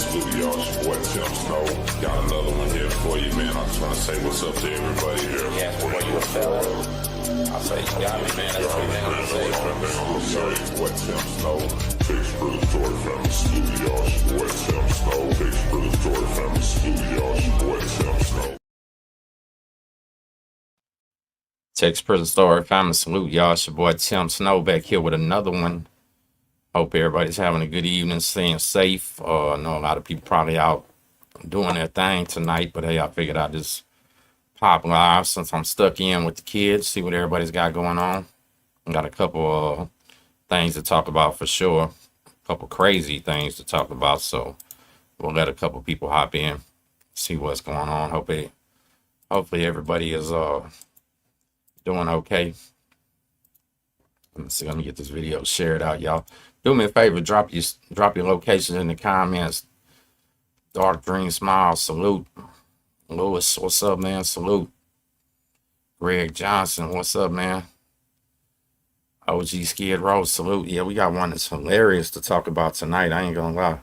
Salute y'all, it's your boy Tim Snow. Got another one here for you, man. I just want to say what's up to everybody here. Yeah, boy, you a fella. I say, you got me, man. That's what I'm saying. Salute y'all, it's your boy Tim Snow. Takes for the story family. Salute y'all, it's your boy Tim Snow. Takes for the story family. Salute y'all, it's your boy Tim Snow. Texas Prison Story family, salute y'all. It's your boy Tim Snow back here with another one. Hope everybody's having a good evening, staying safe. I know a lot of people probably out doing their thing tonight, but hey, I figured I'd just pop live since I'm stuck in with the kids, see what everybody's got going on. Got a couple things to talk about for sure, a couple crazy things to talk about, so we'll let a couple people hop in, see what's going on. Hopefully everybody is doing okay. Let me get this video shared out, y'all. Do me a favor, drop your locations in the comments. Dark Dream Smile, salute. Lewis, what's up, man? Salute. Greg Johnson, what's up, man? OG Skid Row, salute. Yeah, we got one that's hilarious to talk about tonight. I ain't gonna lie.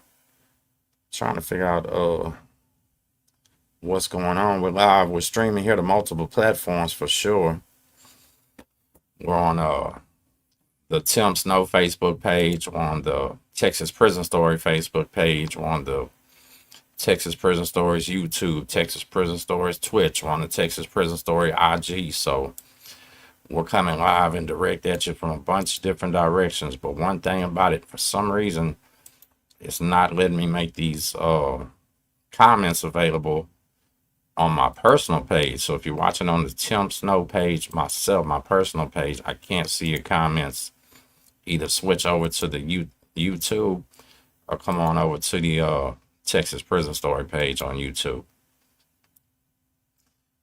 Trying to figure out what's going on. We're live. We're streaming here to multiple platforms for sure. We're on the Tim Snow Facebook page, on the Texas Prison Story Facebook page, on the Texas Prison Stories YouTube, Texas Prison Stories Twitch, on the Texas Prison Story IG. So we're coming live and direct at you from a bunch of different directions. But one thing about it, for some reason, it's not letting me make these comments available on my personal page. So if you're watching on the Tim Snow page, my personal page, I can't see your comments. Either switch over to the YouTube or come on over to the Texas Prison Story page on YouTube.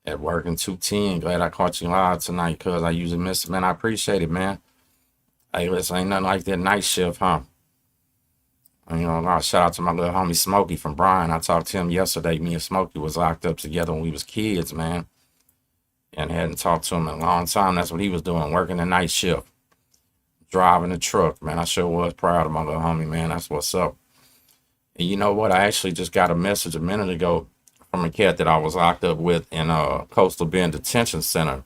At work in 210, glad I caught you live tonight, cuz I usually miss it, man. I appreciate it, man. Hey, listen, ain't nothing like that night shift, huh? And, you know, shout out to my little homie Smokey from Bryan. I talked to him yesterday. Me and Smokey was locked up together when we was kids, man. And hadn't talked to him in a long time. That's what he was doing, working the night shift. Driving the truck, man. I sure was proud of my little homie, man. That's what's up. And you know what? I actually just got a message a minute ago from a cat that I was locked up with in Coastal Bend Detention Center.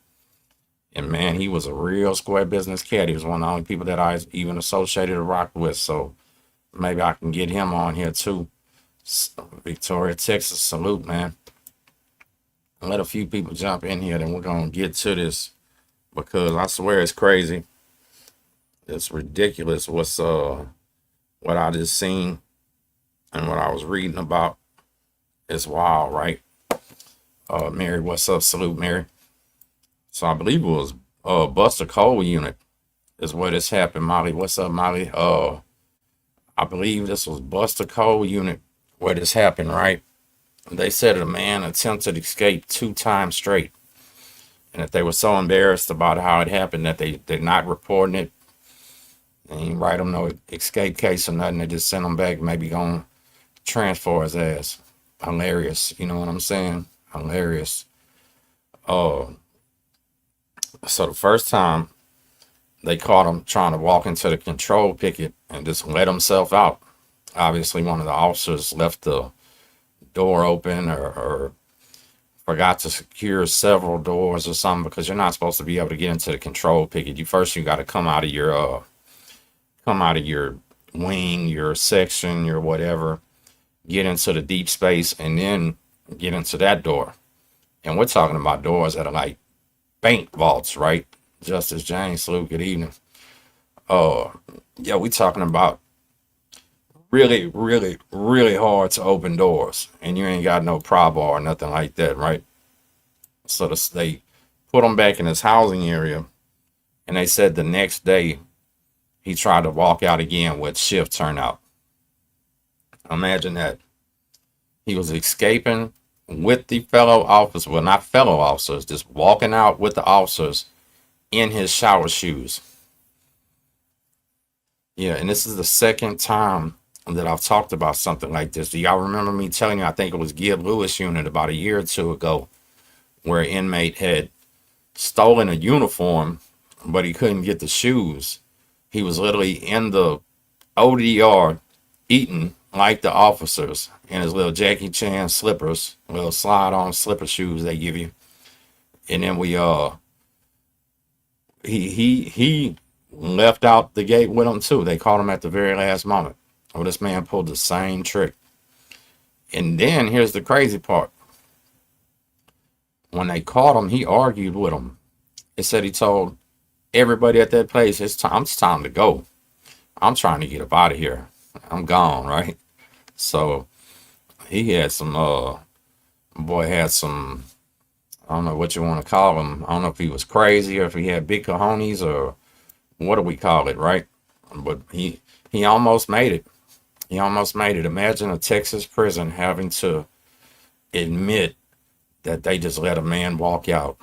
And man, he was a real square business cat. He was one of the only people that I even associated or rocked with. So maybe I can get him on here too. Victoria, Texas, salute, man. Let a few people jump in here, then we're going to get to this, because I swear it's crazy. It's ridiculous what I just seen and what I was reading about. It's wild, right? Mary, what's up? Salute, Mary. So I believe it was Buster Cole unit is where this happened. Molly, what's up, Molly? I believe this was Buster Cole unit where this happened, right? They said a man attempted to escape 2 times straight, and that they were so embarrassed about how it happened that they're not reporting it. They ain't write him no escape case or nothing. They just sent him back, maybe gonna transfer his ass. Hilarious, you know what I'm saying? Hilarious. So the first time they caught him trying to walk into the control picket and just let himself out. Obviously, one of the officers left the door open or forgot to secure several doors or something, because you're not supposed to be able to get into the control picket. You got to come out of your wing, your section, your whatever, get into the deep space, and then get into that door. And we're talking about doors that are like bank vaults, right? Justice James, salute, good evening. Yeah, we're talking about really, really, really hard to open doors, and you ain't got no pry bar or nothing like that, right? So they put him back in his housing area, and they said the next day he tried to walk out again with shift turnout. Imagine that. He was escaping with the fellow officers, well, not fellow officers, just walking out with the officers in his shower shoes. Yeah, and this is the second time that I've talked about something like this. Do y'all remember me telling you, I think it was Gib Lewis unit about a year or two ago, where an inmate had stolen a uniform, but he couldn't get the shoes. He was literally in the ODR eating like the officers in his little Jackie Chan slippers, little slide on slipper shoes they give you. And then he left out the gate with him too. They caught him at the very last moment. Well, this man pulled the same trick. And then here's the crazy part. When they caught him, he argued with them. It said he told everybody at that place, it's time to go. I'm trying to get up out of here. I'm gone, right? So he had some boy had some, I don't know what you want to call him. I don't know if he was crazy or if he had big cojones or what do we call it, right? But he almost made it. He almost made it. Imagine a Texas prison having to admit that they just let a man walk out.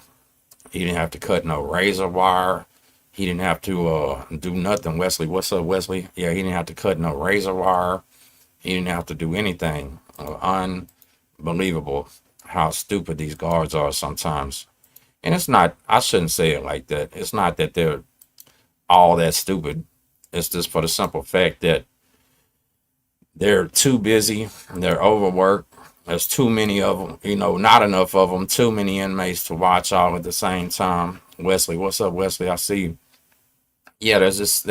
He didn't have to cut no razor wire. He didn't have to do nothing. Wesley, what's up, Wesley? Yeah, he didn't have to cut no razor wire. He didn't have to do anything. Unbelievable how stupid these guards are sometimes. And it's not, I shouldn't say it like that. It's not that they're all that stupid. It's just for the simple fact that they're too busy. They're overworked. There's too many of them, you know, not enough of them, too many inmates to watch all at the same time. Wesley, what's up, Wesley? I see you. Yeah, there's just,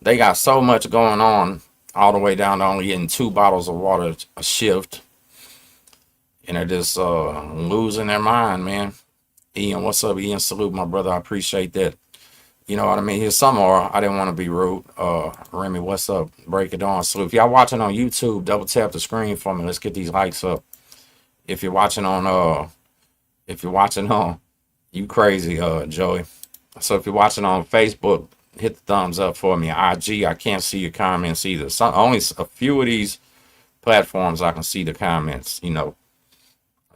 they got so much going on, all the way down to only getting 2 bottles of water a shift. And they're just losing their mind, man. Ian, what's up, Ian? Salute, my brother. I appreciate that. You know what I mean? Here's some more. I didn't want to be rude. Remy, what's up? Break it on. Salute. If y'all watching on YouTube, double tap the screen for me. Let's get these likes up. If you're watching on, you crazy, Joey. So if you're watching on Facebook, hit the thumbs up for me. IG, I can't see your comments either. Only a few of these platforms I can see the comments, you know.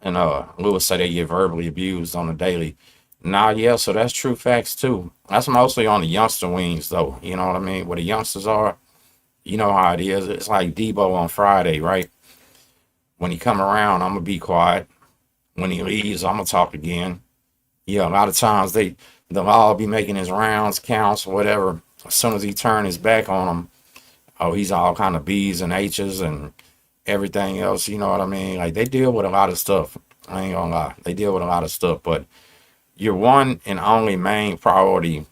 And Lewis said they get verbally abused on the daily. Nah, yeah, so that's true facts too. That's mostly on the youngster wings though. You know what I mean? Where the youngsters are, you know how it is. It's like Debo on Friday, right? When he come around, I'm gonna be quiet. When he leaves, I'm gonna talk again. Yeah, a lot of times they'll all be making his rounds, counts, whatever. As soon as he turn his back on them, oh, he's all kind of B's and H's and everything else. You know what I mean? Like they deal with a lot of stuff. I ain't gonna lie, they deal with a lot of stuff. But your one and only main priority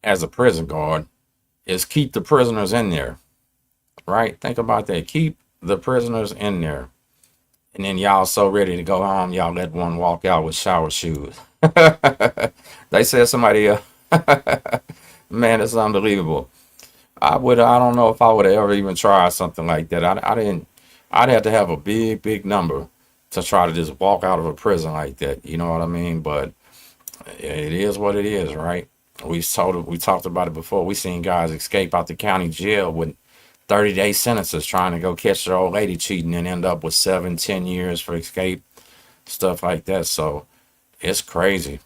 as a prison guard is keep the prisoners in there, right? Think about that. Keep the prisoners in there. And then y'all so ready to go home, y'all let one walk out with shower shoes. They said somebody, man, it's unbelievable. I don't know if I would have ever even tried something like that. I'd have to have a big number to try to just walk out of a prison like that. You know what I mean? But it is what it is, right? We talked about it before. We seen guys escape out the county jail with 30-day sentences trying to go catch their old lady cheating and end up with 7-10 years for escape, stuff like that. So it's crazy.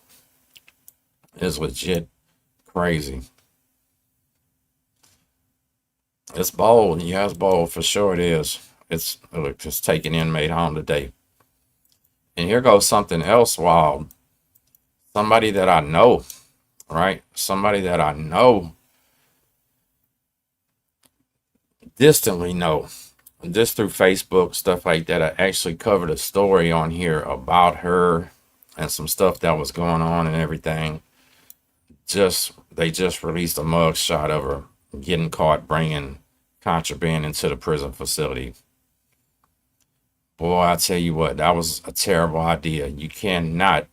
It's legit crazy. It's bold. Yeah, it's bold for sure. It is. It's taking inmate home today. And here goes something else wild. Somebody that I know, right? Somebody that I know, distantly know, just through Facebook, stuff like that. I actually covered a story on here about her and some stuff that was going on and everything. They just released a mug shot of her getting caught bringing contraband into the prison facility. Boy, I tell you what, that was a terrible idea. You cannot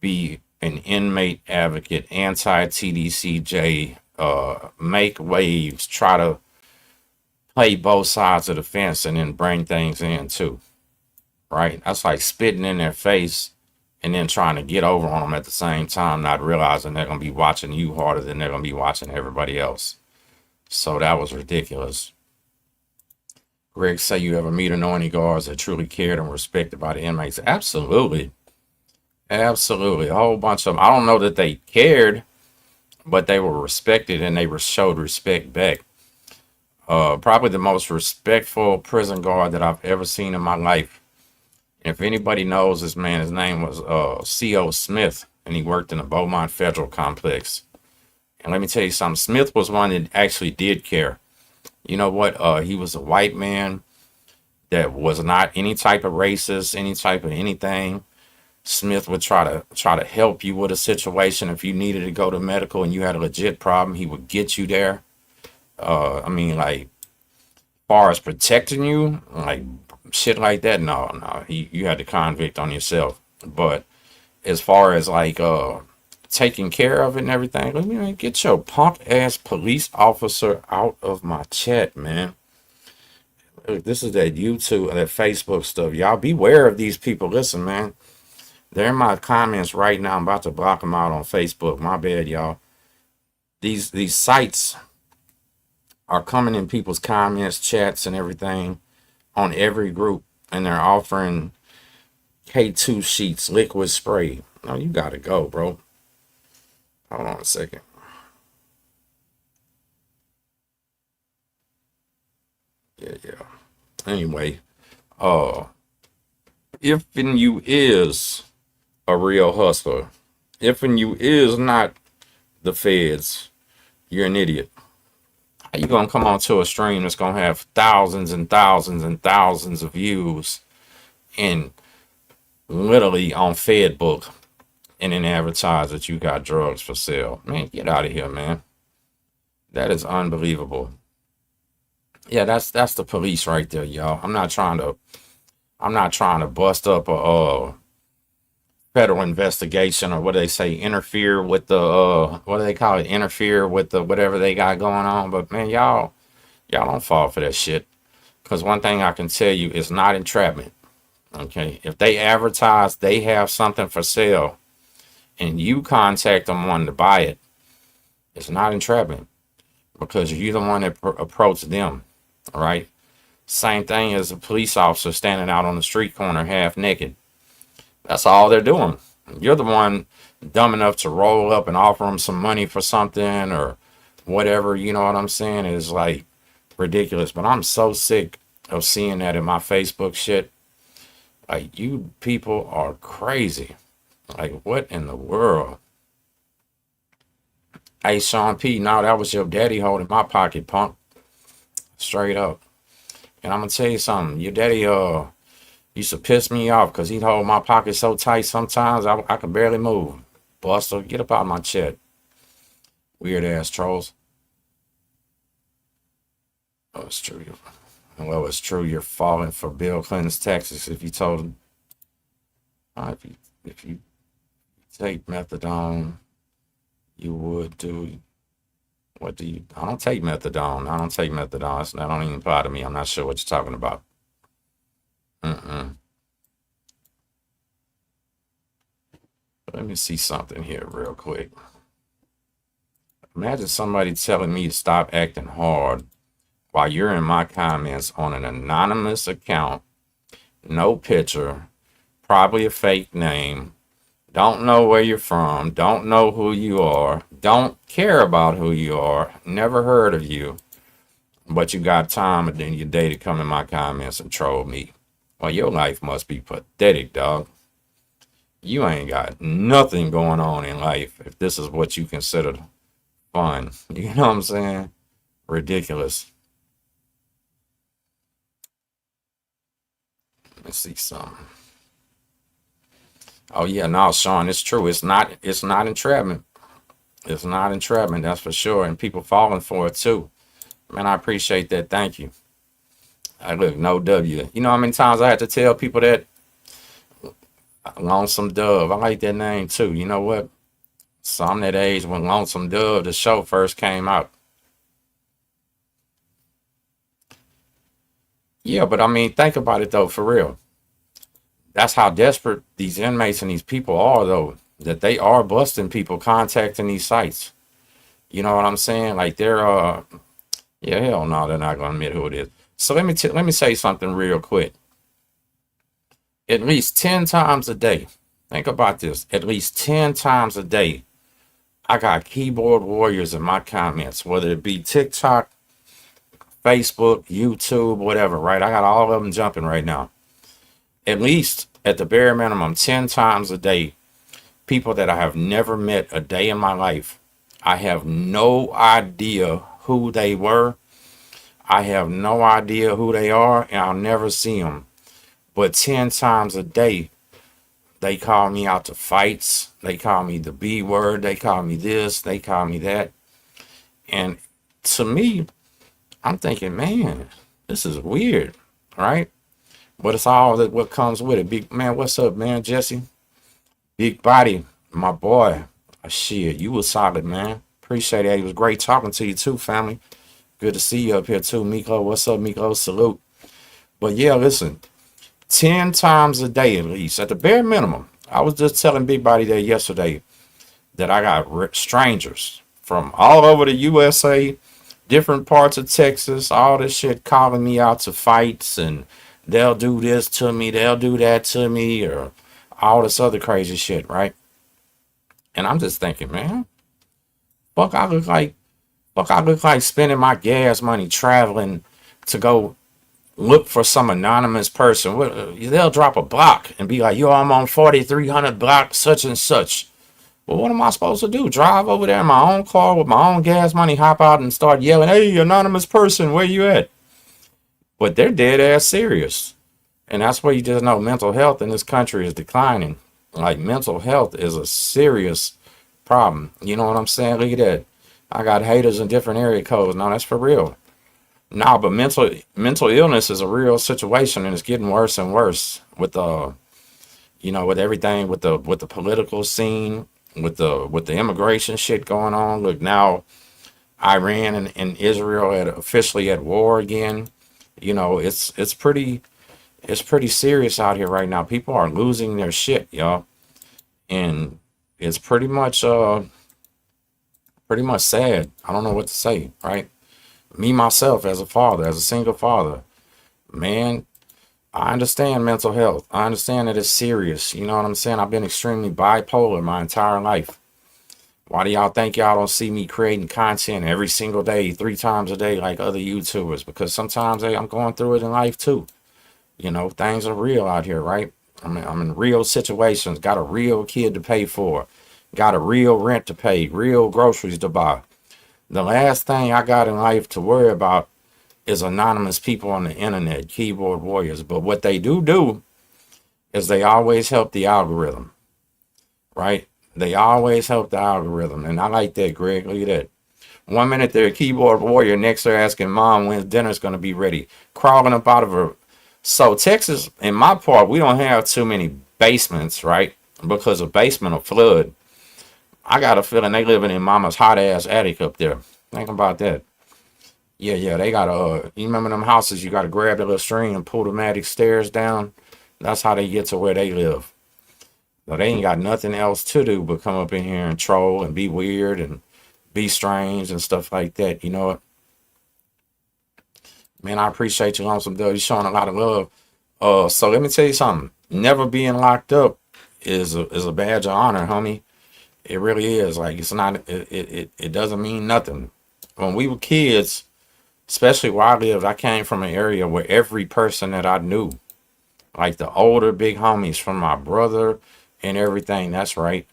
be an inmate advocate, anti-TDCJ, make waves, try to play both sides of the fence and then bring things in too, right? That's like spitting in their face and then trying to get over on them at the same time, not realizing they're going to be watching you harder than they're going to be watching everybody else. So that was ridiculous. Greg, say you ever meet or know any guards that truly cared and were respected by the inmates? Absolutely. Absolutely. A whole bunch of them. I don't know that they cared, but they were respected and they showed respect back. Probably the most respectful prison guard that I've ever seen in my life. If anybody knows this man, his name was C.O. Smith, and he worked in the Beaumont Federal Complex. And let me tell you something, Smith was one that actually did care. You know what? He was a white man that was not any type of racist, any type of anything. Smith would try to help you with a situation. If you needed to go to medical and you had a legit problem, he would get you there. I mean, like, far as protecting you, like shit like that, no, you had to convict on yourself. But as far as like taking care of it and everything, let me get your punk ass police officer out of my chat, man. Look, this is that YouTube, that Facebook stuff. Y'all beware of these people. Listen, man. They're in my comments right now. I'm about to block them out on Facebook. My bad, y'all. These sites are coming in people's comments, chats, and everything on every group, and they're offering K2 sheets, liquid spray. No, you gotta go, bro. Hold on a second. Yeah. Anyway, if and you is a real hustler, if and you is not the feds, you're an idiot. How you gonna come onto a stream that's gonna have thousands and thousands and thousands of views and literally on Fedbook and then advertise that you got drugs for sale? Man, get out of here, man. That is unbelievable. Yeah, that's the police right there, y'all. I'm not trying to bust up a federal investigation, or what do they say, interfere with the what do they call it, interfere with the whatever they got going on. But man, y'all don't fall for that shit, because one thing I can tell you is not entrapment. Okay, if they advertise they have something for sale and you contact them wanting to buy it, it's not entrapment, because you're the one that approached them. All right, same thing as a police officer standing out on the street corner half naked. That's all they're doing. You're the one dumb enough to roll up and offer them some money for something or whatever. You know what I'm saying? It's like ridiculous. But I'm so sick of seeing that in my Facebook shit. Like, you people are crazy. Like, what in the world? Hey, Sean P, now that was your daddy holding my pocket, punk. Straight up. And I'm gonna tell you something. Your daddy used to piss me off because he'd hold my pocket so tight sometimes I could barely move. Buster, get up out of my chat. Weird ass trolls. Oh, it's true. Well, it's true. You're falling for Bill Clinton's taxes if you told him. If you take methadone, you would do. What do you? I don't take methadone. That don't even apply to me. I'm not sure what you're talking about. Let me see something here real quick. Imagine somebody telling me to stop acting hard while you're in my comments on an anonymous account, no picture, probably a fake name, don't know where you're from, don't know who you are, don't care about who you are, never heard of you, but you got time and then your day to come in my comments and troll me. Well, your life must be pathetic, dog. You ain't got nothing going on in life if this is what you consider fun. You know what I'm saying? Ridiculous. Let's see something. Oh yeah, no, Sean, it's true. It's not entrapment. It's not entrapment, that's for sure. And people falling for it too. Man, I appreciate that. Thank you. I look, no W. You know how many times I had to tell people that? Lonesome Dove. I like that name too. You know what? So I'm that age when Lonesome Dove, the show, first came out. Yeah, but I mean, think about it though, for real. That's how desperate these inmates and these people are, though, that they are busting people contacting these sites. You know what I'm saying? Like, they're yeah, hell no, they're not gonna admit who it is. So let me say something real quick. At least 10 times a day, think about this, at least 10 times a day, I got keyboard warriors in my comments, whether it be TikTok, Facebook, YouTube, whatever, right? I got all of them jumping right now. At least, at the bare minimum, 10 times a day, people that I have never met a day in my life. I have no idea who they were, I have no idea who they are, and I'll never see them. But 10 times a day, they call me out to fights. They call me the B word. They call me this. They call me that. And to me, I'm thinking, man, this is weird, right? But it's all that what comes with it. Big man, what's up, man? Jesse, big body, my boy. Shit, you was solid, man. Appreciate it. It was great talking to you too, family. Good to see you up here too, Miko. What's up, Miko? Salute. But yeah, listen, 10 times a day at least, at the bare minimum. I was just telling Big Body there yesterday that I got strangers from all over the USA, different parts of Texas, all this shit calling me out to fights, and they'll do this to me, they'll do that to me, or all this other crazy shit, right? And I'm just thinking, man, fuck I look like, spending my gas money traveling to go look for some anonymous person. They'll drop a block and be like, yo, I'm on 4300 block, such and such. Well, what am I supposed to do? Drive over there in my own car with my own gas money, hop out and start yelling, hey, anonymous person, where you at? But they're dead ass serious. And that's where you just know mental health in this country is declining. Like, mental health is a serious problem. You know what I'm saying? Look at that. I got haters in different area codes. No, that's for real. No, but mental illness is a real situation, and it's getting worse and worse with with everything, with the political scene, with the immigration shit going on. Look, now Iran and Israel are officially at war again. It's pretty serious out here right now. People are losing their shit, y'all, and it's pretty much sad. I don't know what to say, right? Me, myself, as a father, as a single father, man, I understand mental health. I understand that it's serious. You know what I'm saying? I've been extremely bipolar my entire life. Why do y'all think y'all don't see me creating content every single day, 3 times a day like other YouTubers? Because sometimes I'm going through it in life too. Things are real out here, right? I'm in real situations, got a real kid to pay for, got a real rent to pay, real groceries to buy. The last thing I got in life to worry about is anonymous people on the internet, keyboard warriors. But what they do is they always help the algorithm, right? They always help the algorithm. And I like that, Greg. Look at that. 1 minute they're a keyboard warrior, next they're asking mom when dinner's going to be ready, crawling up out of her. So Texas, in my part, we don't have too many basements, right? Because a basement will flood. I got a feeling they living in mama's hot ass attic up there. Think about that. Yeah, they got you remember them houses, you got to grab the little string and pull the attic stairs down. That's how they get to where they live. So they ain't got nothing else to do but come up in here and troll and be weird and be strange and stuff like that. You know what? Man, I appreciate you on some though. You're showing a lot of love. So let me tell you something. Never being locked up is a badge of honor, homie. It really is. Like, it's not, it doesn't mean nothing. When we were kids, especially where I lived, I came from an area where every person that I knew, like the older big homies from my brother and everything, that's right.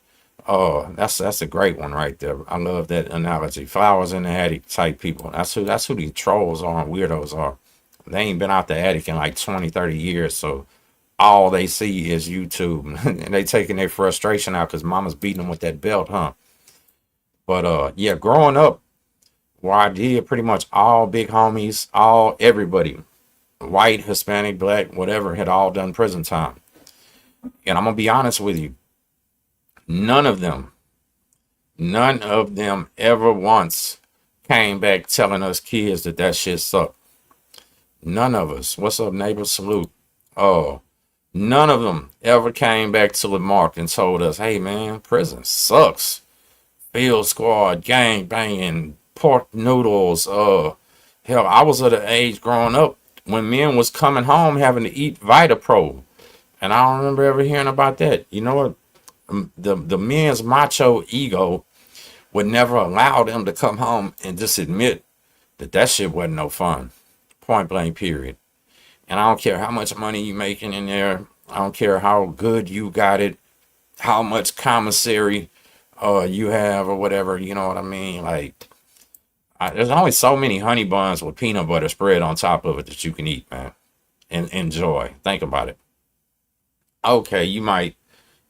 That's a great one right there. I love that analogy. Flowers in the attic type people. That's who these trolls are and weirdos are. They ain't been out the attic in like 20, 30 years, so all they see is YouTube. And they taking their frustration out because mama's beating them with that belt, huh? But yeah, growing up, where I did, pretty much all big homies, everybody, white, Hispanic, black, whatever, had all done prison time. And I'm gonna be honest with you, none of them ever once came back telling us kids that shit sucked. None of us. What's up, neighbor? Salute. None of them ever came back to Lamarck and told us, hey man, prison sucks. Field squad, gang banging, pork noodles. Hell, I was at an age growing up when men was coming home having to eat Vitapro. And I don't remember ever hearing about that. You know what? The men's macho ego would never allow them to come home and just admit that shit wasn't no fun. Point blank, period. And I don't care how much money you making in there. I don't care how good you got it, how much commissary you have or whatever. You know what I mean? Like, There's only so many honey buns with peanut butter spread on top of it that you can eat, man, and enjoy. Think about it. Okay, you might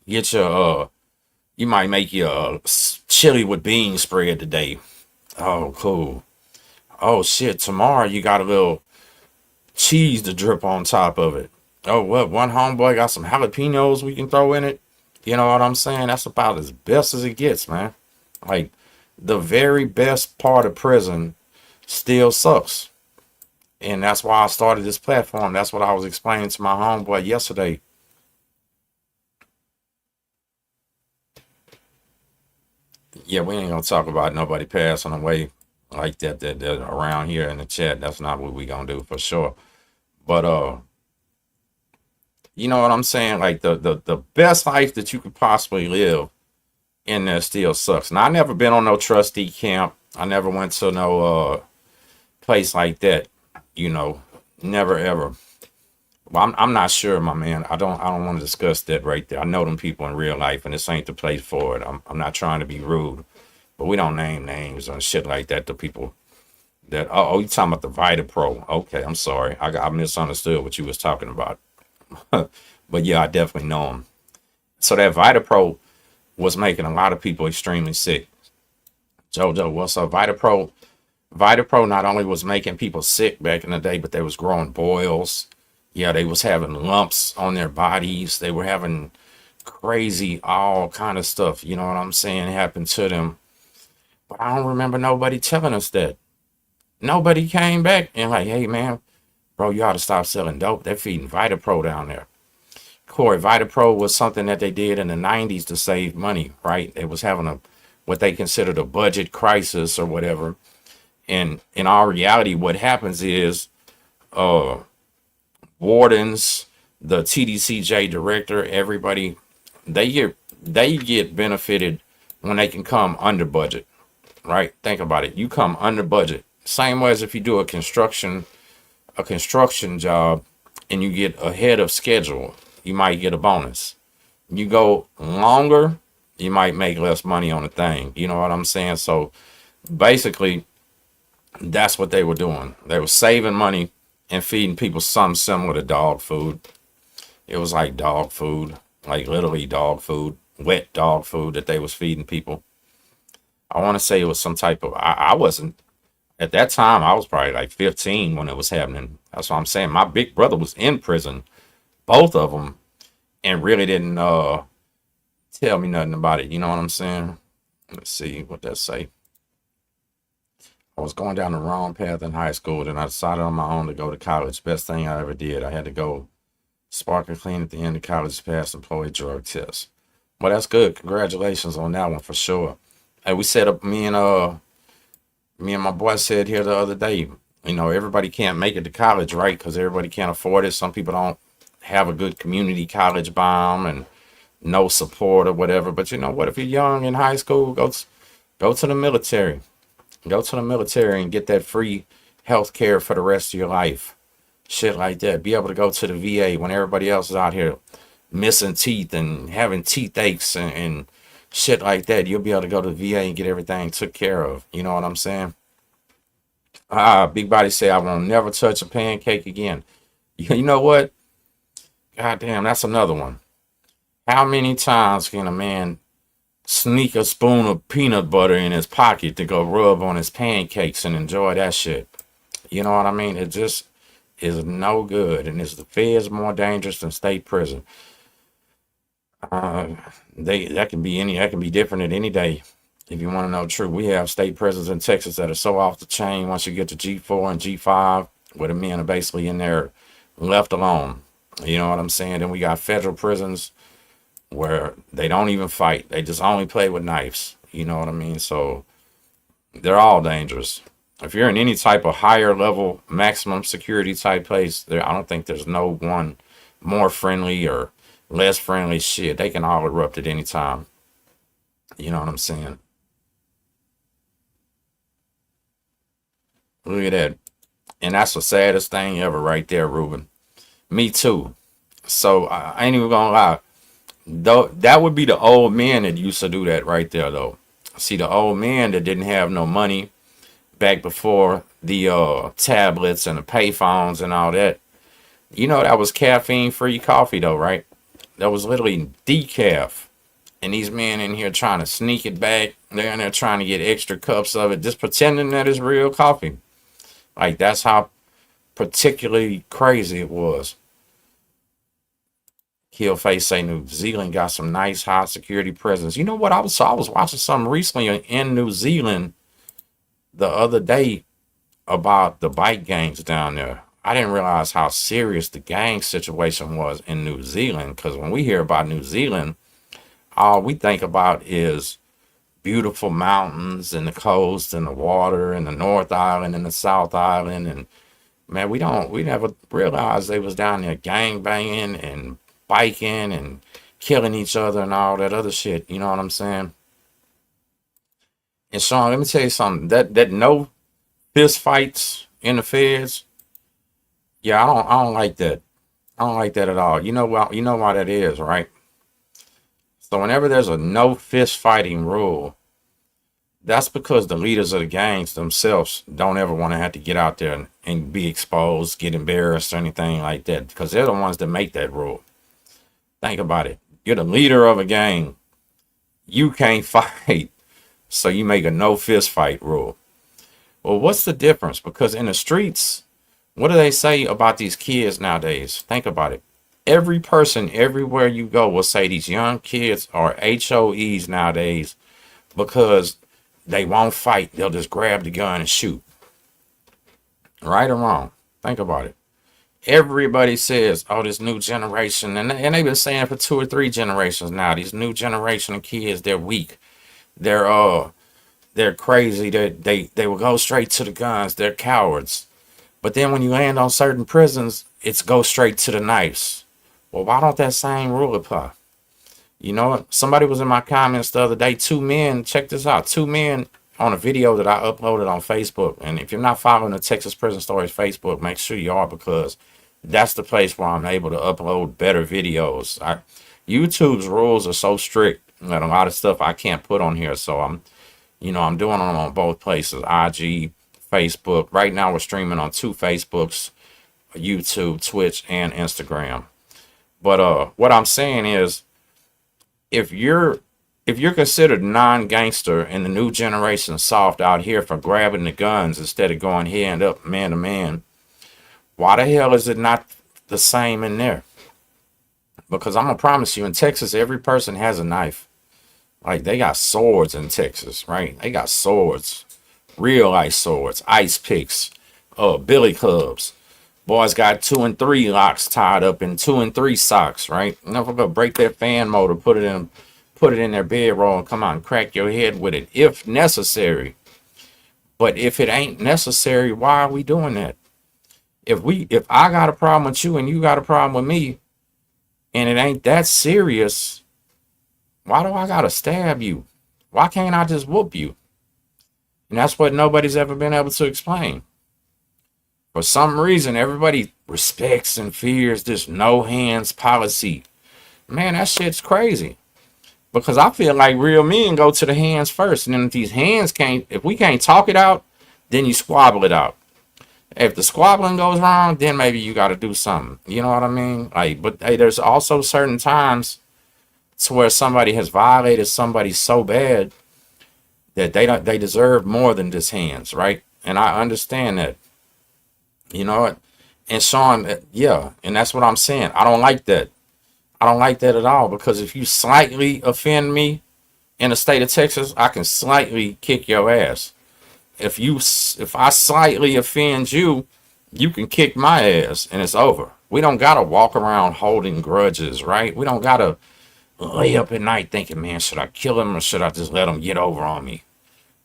get you might make your chili with beans spread today. Oh, cool. Oh shit, tomorrow you got a little cheese to drip on top of it. Oh, what? One homeboy got some jalapenos we can throw in it. You know what I'm saying? That's about as best as it gets, man. Like the very best part of prison still sucks. And that's why I started this platform. That's what I was explaining to my homeboy yesterday. Yeah, we ain't gonna talk about nobody passing away like that around here in the chat. That's not what we gonna do for sure. But you know what I'm saying? Like the best life that you could possibly live in there still sucks. Now I never been on no trustee camp. I never went to no place like that. You know, never ever. Well, I'm not sure, my man. I don't want to discuss that right there. I know them people in real life, and this ain't the place for it. I'm not trying to be rude, but we don't name names and shit like that to people that. Oh, you talking about the Vita Pro? Okay, I'm sorry. I misunderstood what you was talking about. But yeah, I definitely know him. So that Vita Pro was making a lot of people extremely sick. Jojo, what's up? Vita Pro not only was making people sick back in the day, but they was growing boils. Yeah, they was having lumps on their bodies. They were having crazy, all kind of stuff. You know what I'm saying? Happened to them. But I don't remember nobody telling us that. Nobody came back and like, hey man, bro, you ought to stop selling dope. They're feeding Vita Pro down there. Corey, Vita Pro was something that they did in the 90s to save money, right? They was having a what they considered a budget crisis or whatever. And in our reality, what happens is wardens, the TDCJ director, everybody, they get benefited when they can come under budget, right? Think about it. You come under budget. Same way as if you do a construction job and you get ahead of schedule, you might get a bonus. You go longer, you might make less money on the thing. You know what I'm saying? So basically, that's what they were doing. They were saving money and feeding people something similar to dog food. It was like dog food, like literally dog food, wet dog food that they was feeding people. I want to say it was some type of, I wasn't, at that time, I was probably like 15 when it was happening. That's what I'm saying. My big brother was in prison, both of them, and really didn't tell me nothing about it. You know what I'm saying? Let's see what that say. I was going down the wrong path in high school, then I decided on my own to go to college. Best thing I ever did. I had to go spark and clean at the end of college to pass employee drug test. Well, that's good. Congratulations on that one for sure. Hey, we set up, me and my boy said here the other day, you know, everybody can't make it to college, right? Because everybody can't afford it. Some people don't have a good community college bomb and no support or whatever. But you know what? If you're young in high school, go to the military. Go to the military and get that free health care for the rest of your life. Shit like that. Be able to go to the VA when everybody else is out here missing teeth and having teeth aches and shit like that. You'll be able to go to the VA and get everything took care of. You know what I'm saying? Big Body say, I won't never touch a pancake again. You know what? God damn, that's another one. How many times can a man sneak a spoon of peanut butter in his pocket to go rub on his pancakes and enjoy that shit? You know what I mean? It just is no good. And is the feds more dangerous than state prison? That can be different at any day. If you want to know the truth, we have state prisons in Texas that are so off the chain. Once you get to G4 and G5, where the men are basically in there left alone. You know what I'm saying? Then we got federal prisons where they don't even fight. They just only play with knives. You know what I mean? So they're all dangerous. If you're in any type of higher level, maximum security type place, I don't think there's no one more friendly or less friendly. Shit, they can all erupt at any time. You know what I'm saying? Look at that. And that's the saddest thing ever right there, Ruben. Me too. So I ain't even gonna lie. Though that would be the old men that used to do that right there, though. See, the old men that didn't have no money, back before the tablets and the payphones and all that. You know that was caffeine-free coffee though, right? That was literally decaf. And these men in here trying to sneak it back. They're in there trying to get extra cups of it, just pretending that it's real coffee. Like, that's how particularly crazy it was. Killface say New Zealand got some nice high security prisons. You know what? I was watching something recently in New Zealand the other day about the bike gangs down there. I didn't realize how serious the gang situation was in New Zealand, because when we hear about New Zealand, all we think about is beautiful mountains and the coast and the water and the North Island and the South Island. And man, we never realized they was down there gang banging and biking and killing each other and all that other shit. You know what I'm saying? And Sean, let me tell you something. That no fist fights in the feds. Yeah, I don't like that. I don't like that at all. You know why that is, right? So whenever there's a no fist fighting rule, that's because the leaders of the gangs themselves don't ever want to have to get out there and be exposed, get embarrassed, or anything like that, because they're the ones that make that rule. Think about it. You're the leader of a gang. You can't fight, so you make a no fist fight rule. Well, what's the difference? Because in the streets, what do they say about these kids nowadays? Think about it. Every person, everywhere you go, will say these young kids are HOEs nowadays because they won't fight. They'll just grab the gun and shoot. Right or wrong? Think about it. Everybody says, oh, this new generation, and they've been saying it for 2 or 3 generations now. These new generation of kids, they're weak. They're crazy. They will go straight to the guns. They're cowards. But then when you land on certain prisons, it's go straight to the knives. Well, why don't that same rule apply? You know what? Somebody was in my comments the other day. 2 men, check this out. 2 men on a video that I uploaded on Facebook. And if you're not following the Texas Prison Stories Facebook, make sure you are, because that's the place where I'm able to upload better videos. YouTube's rules are so strict that a lot of stuff I can't put on here. So I'm doing them on both places, IG, Facebook. Right now we're streaming on 2 Facebooks, YouTube, Twitch, and Instagram. But what I'm saying is, if you're considered non-gangster and the new generation soft out here for grabbing the guns instead of going hand up, man to man, why the hell is it not the same in there? Because I'm gonna promise you, in Texas, every person has a knife. Like, they got swords in Texas, right? They got swords, real ice swords, ice picks, billy clubs. Boys got 2 and 3 locks tied up in 2 and 3 socks, right? And if I'm gonna break their fan motor, put it in their bedroll and come out and crack your head with it if necessary. But if it ain't necessary, why are we doing that? If I got a problem with you and you got a problem with me, and it ain't that serious, why do I gotta stab you? Why can't I just whoop you? And that's what nobody's ever been able to explain. For some reason, everybody respects and fears this no hands policy. Man, that shit's crazy. Because I feel like real men go to the hands first. And then if we can't talk it out, then you squabble it out. If the squabbling goes wrong, then maybe you got to do something. You know what I mean? But hey, there's also certain times to where somebody has violated somebody so bad that they deserve more than just hands, right? And I understand that. You know what? And Sean, yeah, and that's what I'm saying. I don't like that. I don't like that at all, because if you slightly offend me in the state of Texas, I can slightly kick your ass. If I slightly offend you, you can kick my ass and it's over. We don't gotta walk around holding grudges, right? We don't gotta lay up at night thinking, man, should I kill him or should I just let him get over on me?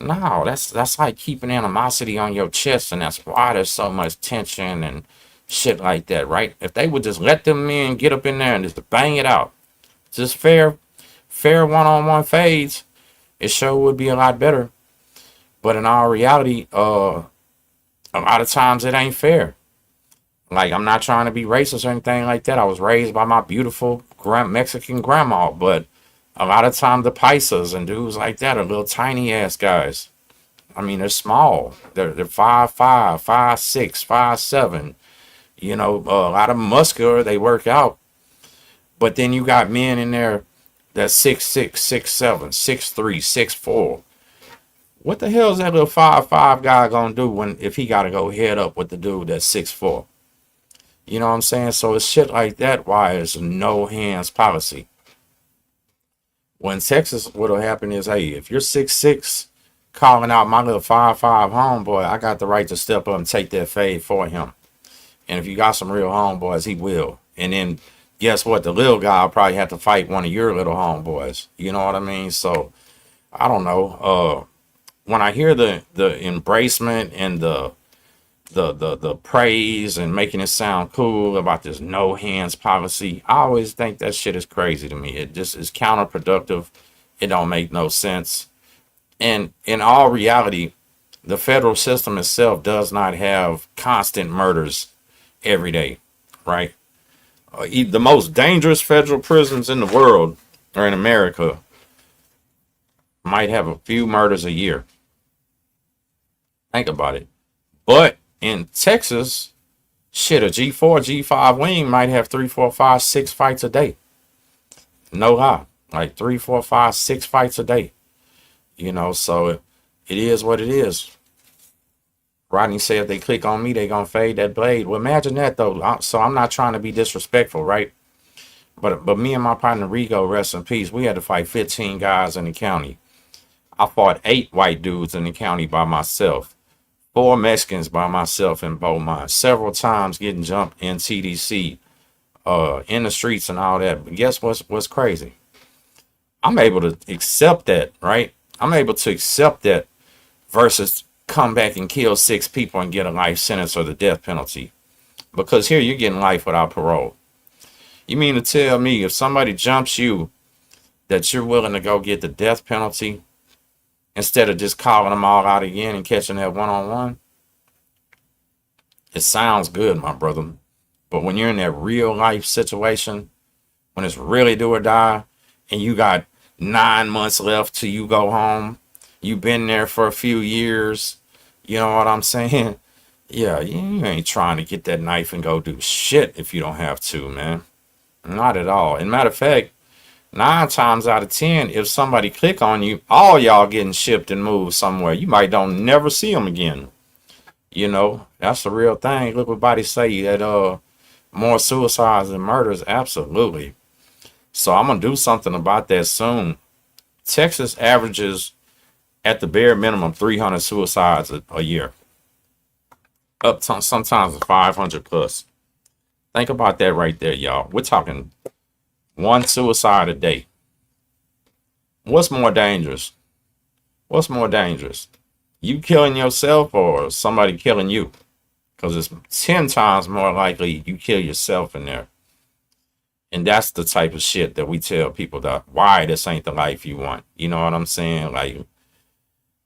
No, that's like keeping animosity on your chest, and that's why there's so much tension and shit like that, right? If they would just let them men get up in there and just bang it out, just fair one-on-one fades, it sure would be a lot better. But in our reality, a lot of times it ain't fair. Like, I'm not trying to be racist or anything like that. I was raised by my beautiful Mexican grandma, but a lot of times the paisas and dudes like that are little tiny ass guys. I mean, they're small. They're 5'5", 5'6", 5'7". You know, a lot of muscular. They work out. But then you got men in there that's 6'6", 6'7", 6'3", 6'4". What the hell is that little 5'5" guy gonna do when if he gotta go head up with the dude that's 6'4"? You know what I'm saying? So it's shit like that why it's no hands policy. When Texas, what'll happen is, hey, if you're 6'6", calling out my little 5'5" homeboy, I got the right to step up and take that fade for him. And if you got some real homeboys, he will. And then guess what? The little guy will probably have to fight one of your little homeboys. You know what I mean? So I don't know. When I hear the embracement and the praise and making it sound cool about this no hands policy, I always think that shit is crazy to me. It just is counterproductive. It don't make no sense. And in all reality, the federal system itself does not have constant murders every day, right? The most dangerous federal prisons in the world, or in America, might have a few murders a year. Think about it. But in Texas, shit, a G4, G5 wing might have 3, 4, 5, 6 fights a day. No lie. Like 3, 4, 5, 6 fights a day. You know, so it is what it is. Rodney said if they click on me, they gonna fade that blade. Well, imagine that though. So I'm not trying to be disrespectful, right? But me and my partner Rigo, rest in peace, we had to fight 15 guys in the county. I fought 8 white dudes in the county by myself. 4 Mexicans by myself in Beaumont. Several times getting jumped in TDC, in the streets and all that. But guess what's crazy? I'm able to accept that, right? I'm able to accept that versus come back and kill 6 people and get a life sentence or the death penalty. Because here you're getting life without parole. You mean to tell me if somebody jumps you that you're willing to go get the death penalty instead of just calling them all out again and catching that one-on-one? It sounds good, my brother. But when you're in that real life situation, when it's really do or die, and you got 9 months left till you go home, you've been there for a few years, you know what I'm saying? Yeah, you ain't trying to get that knife and go do shit if you don't have to, man. Not at all. And matter of fact, 9 times out of 10, if somebody click on you, all y'all getting shipped and moved somewhere. You might don't never see them again. You know, that's the real thing. Look what body say that more suicides than murders. Absolutely. So I'm gonna do something about that soon. Texas averages at the bare minimum 300 suicides a year. Up to sometimes 500 plus. Think about that right there, y'all. We're talking 1 suicide a day. What's more dangerous? What's more dangerous? You killing yourself or somebody killing you? Because it's 10 times more likely you kill yourself in there. And that's the type of shit that we tell people that why this ain't the life you want. You know what I'm saying? Like,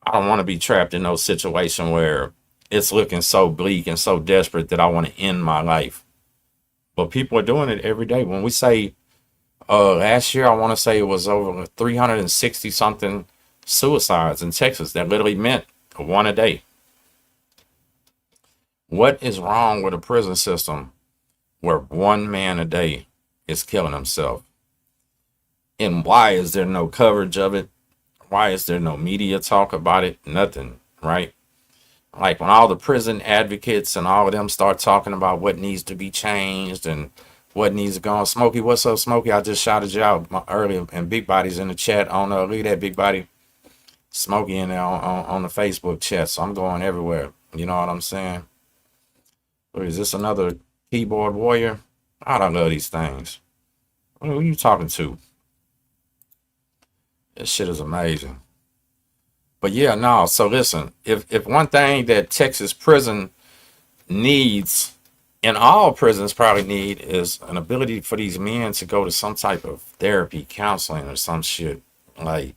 I don't want to be trapped in no situation where it's looking so bleak and so desperate that I want to end my life. But people are doing it every day. When we say last year, I want to say it was over 360 something suicides in Texas. That literally meant 1 a day. What is wrong with a prison system where 1 man a day is killing himself? And why is there no coverage of it? Why is there no media talk about it? Nothing, right? Like when all the prison advocates and all of them start talking about what needs to be changed and what needs to go on. Smokey, what's up, Smokey? I just shouted you out earlier, and Big Body's in the chat. On look at that, Big Body. Smokey in there on the Facebook chat, so I'm going everywhere. You know what I'm saying? Or is this another keyboard warrior? I don't love these things. Who are you talking to? This shit is amazing. But yeah, no. So listen, if one thing that Texas prison needs, and all prisons probably need, is an ability for these men to go to some type of therapy, counseling, or some shit. Like,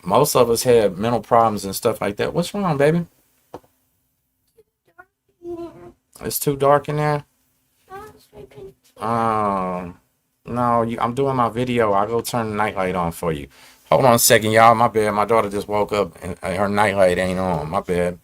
most of us have mental problems and stuff like that. What's wrong, baby? It's too dark in there? No, I'm doing my video. I'll go turn the nightlight on for you. Hold on a second, y'all. My bad. My daughter just woke up and her nightlight ain't on. My bad.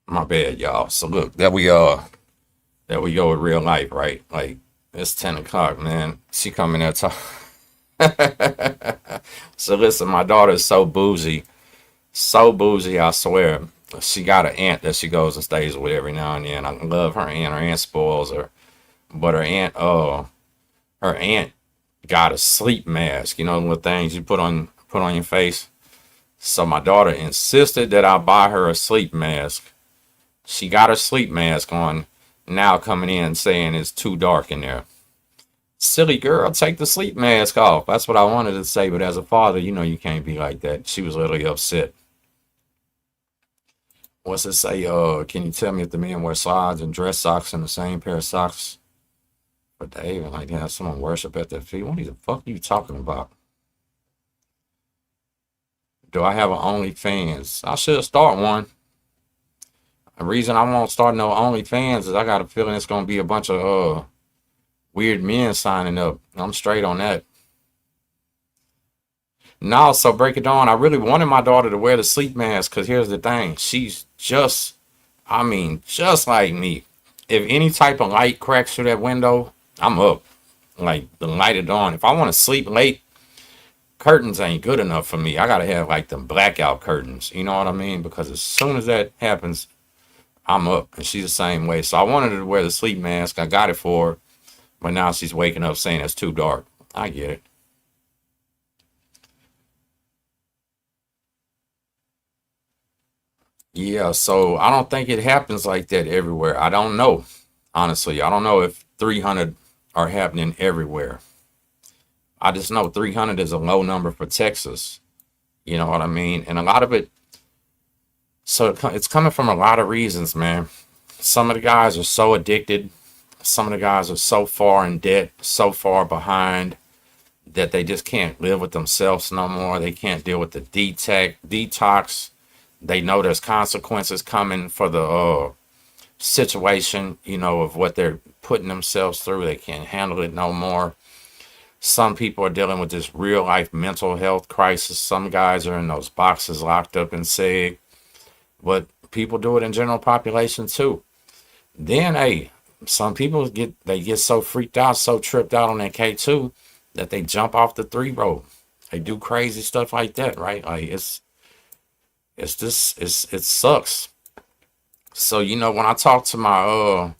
My bad, y'all. So look, there we go with real life, right? Like it's 10 o'clock, man. She coming there talk. So listen, my daughter is so bougie. I swear. She got an aunt that she goes and stays with every now and then. I love her aunt. Her aunt spoils her, but her aunt got a sleep mask. You know, the little things you put on your face. So my daughter insisted that I buy her a sleep mask. She got her sleep mask on. Now coming in saying it's too dark in there. Silly girl, take the sleep mask off. That's what I wanted to say, but as a father, you know you can't be like that. She was literally upset. What's it say? Can you tell me if the men wear slides and dress socks and the same pair of socks? But they even like to have someone worship at their feet. What the fuck are you talking about? Do I have an OnlyFans? I should start one. The reason I won't start no OnlyFans is I got a feeling it's gonna be a bunch of weird men signing up. I'm straight on that. No, so break it down. I really wanted my daughter to wear the sleep mask because here's the thing. She's just, I mean, just like me. If any type of light cracks through that window, I'm up. Like the light it on. If I want to sleep late, curtains ain't good enough for me. I gotta have like the blackout curtains. You know what I mean? Because as soon as that happens, I'm up. And she's the same way. So I wanted her to wear the sleep mask. I got it for her. But now she's waking up saying it's too dark. I get it. Yeah, so I don't think it happens like that everywhere. I don't know. Honestly, I don't know if 300 are happening everywhere. I just know 300 is a low number for Texas. You know what I mean? And a lot of it, so it's coming from a lot of reasons, man. Some of the guys are so addicted. Some of the guys are so far in debt, so far behind that they just can't live with themselves no more. They can't deal with the detox. They know there's consequences coming for the situation, you know, of what they're putting themselves through. They can't handle it no more. Some people are dealing with this real life mental health crisis. Some guys are in those boxes locked up in SEG, but people do it in general population too. Then, hey, some people get so freaked out, so tripped out on that K2 that they jump off the 3 road. They do crazy stuff like that, right? Like it sucks. So, you know, when I talk to my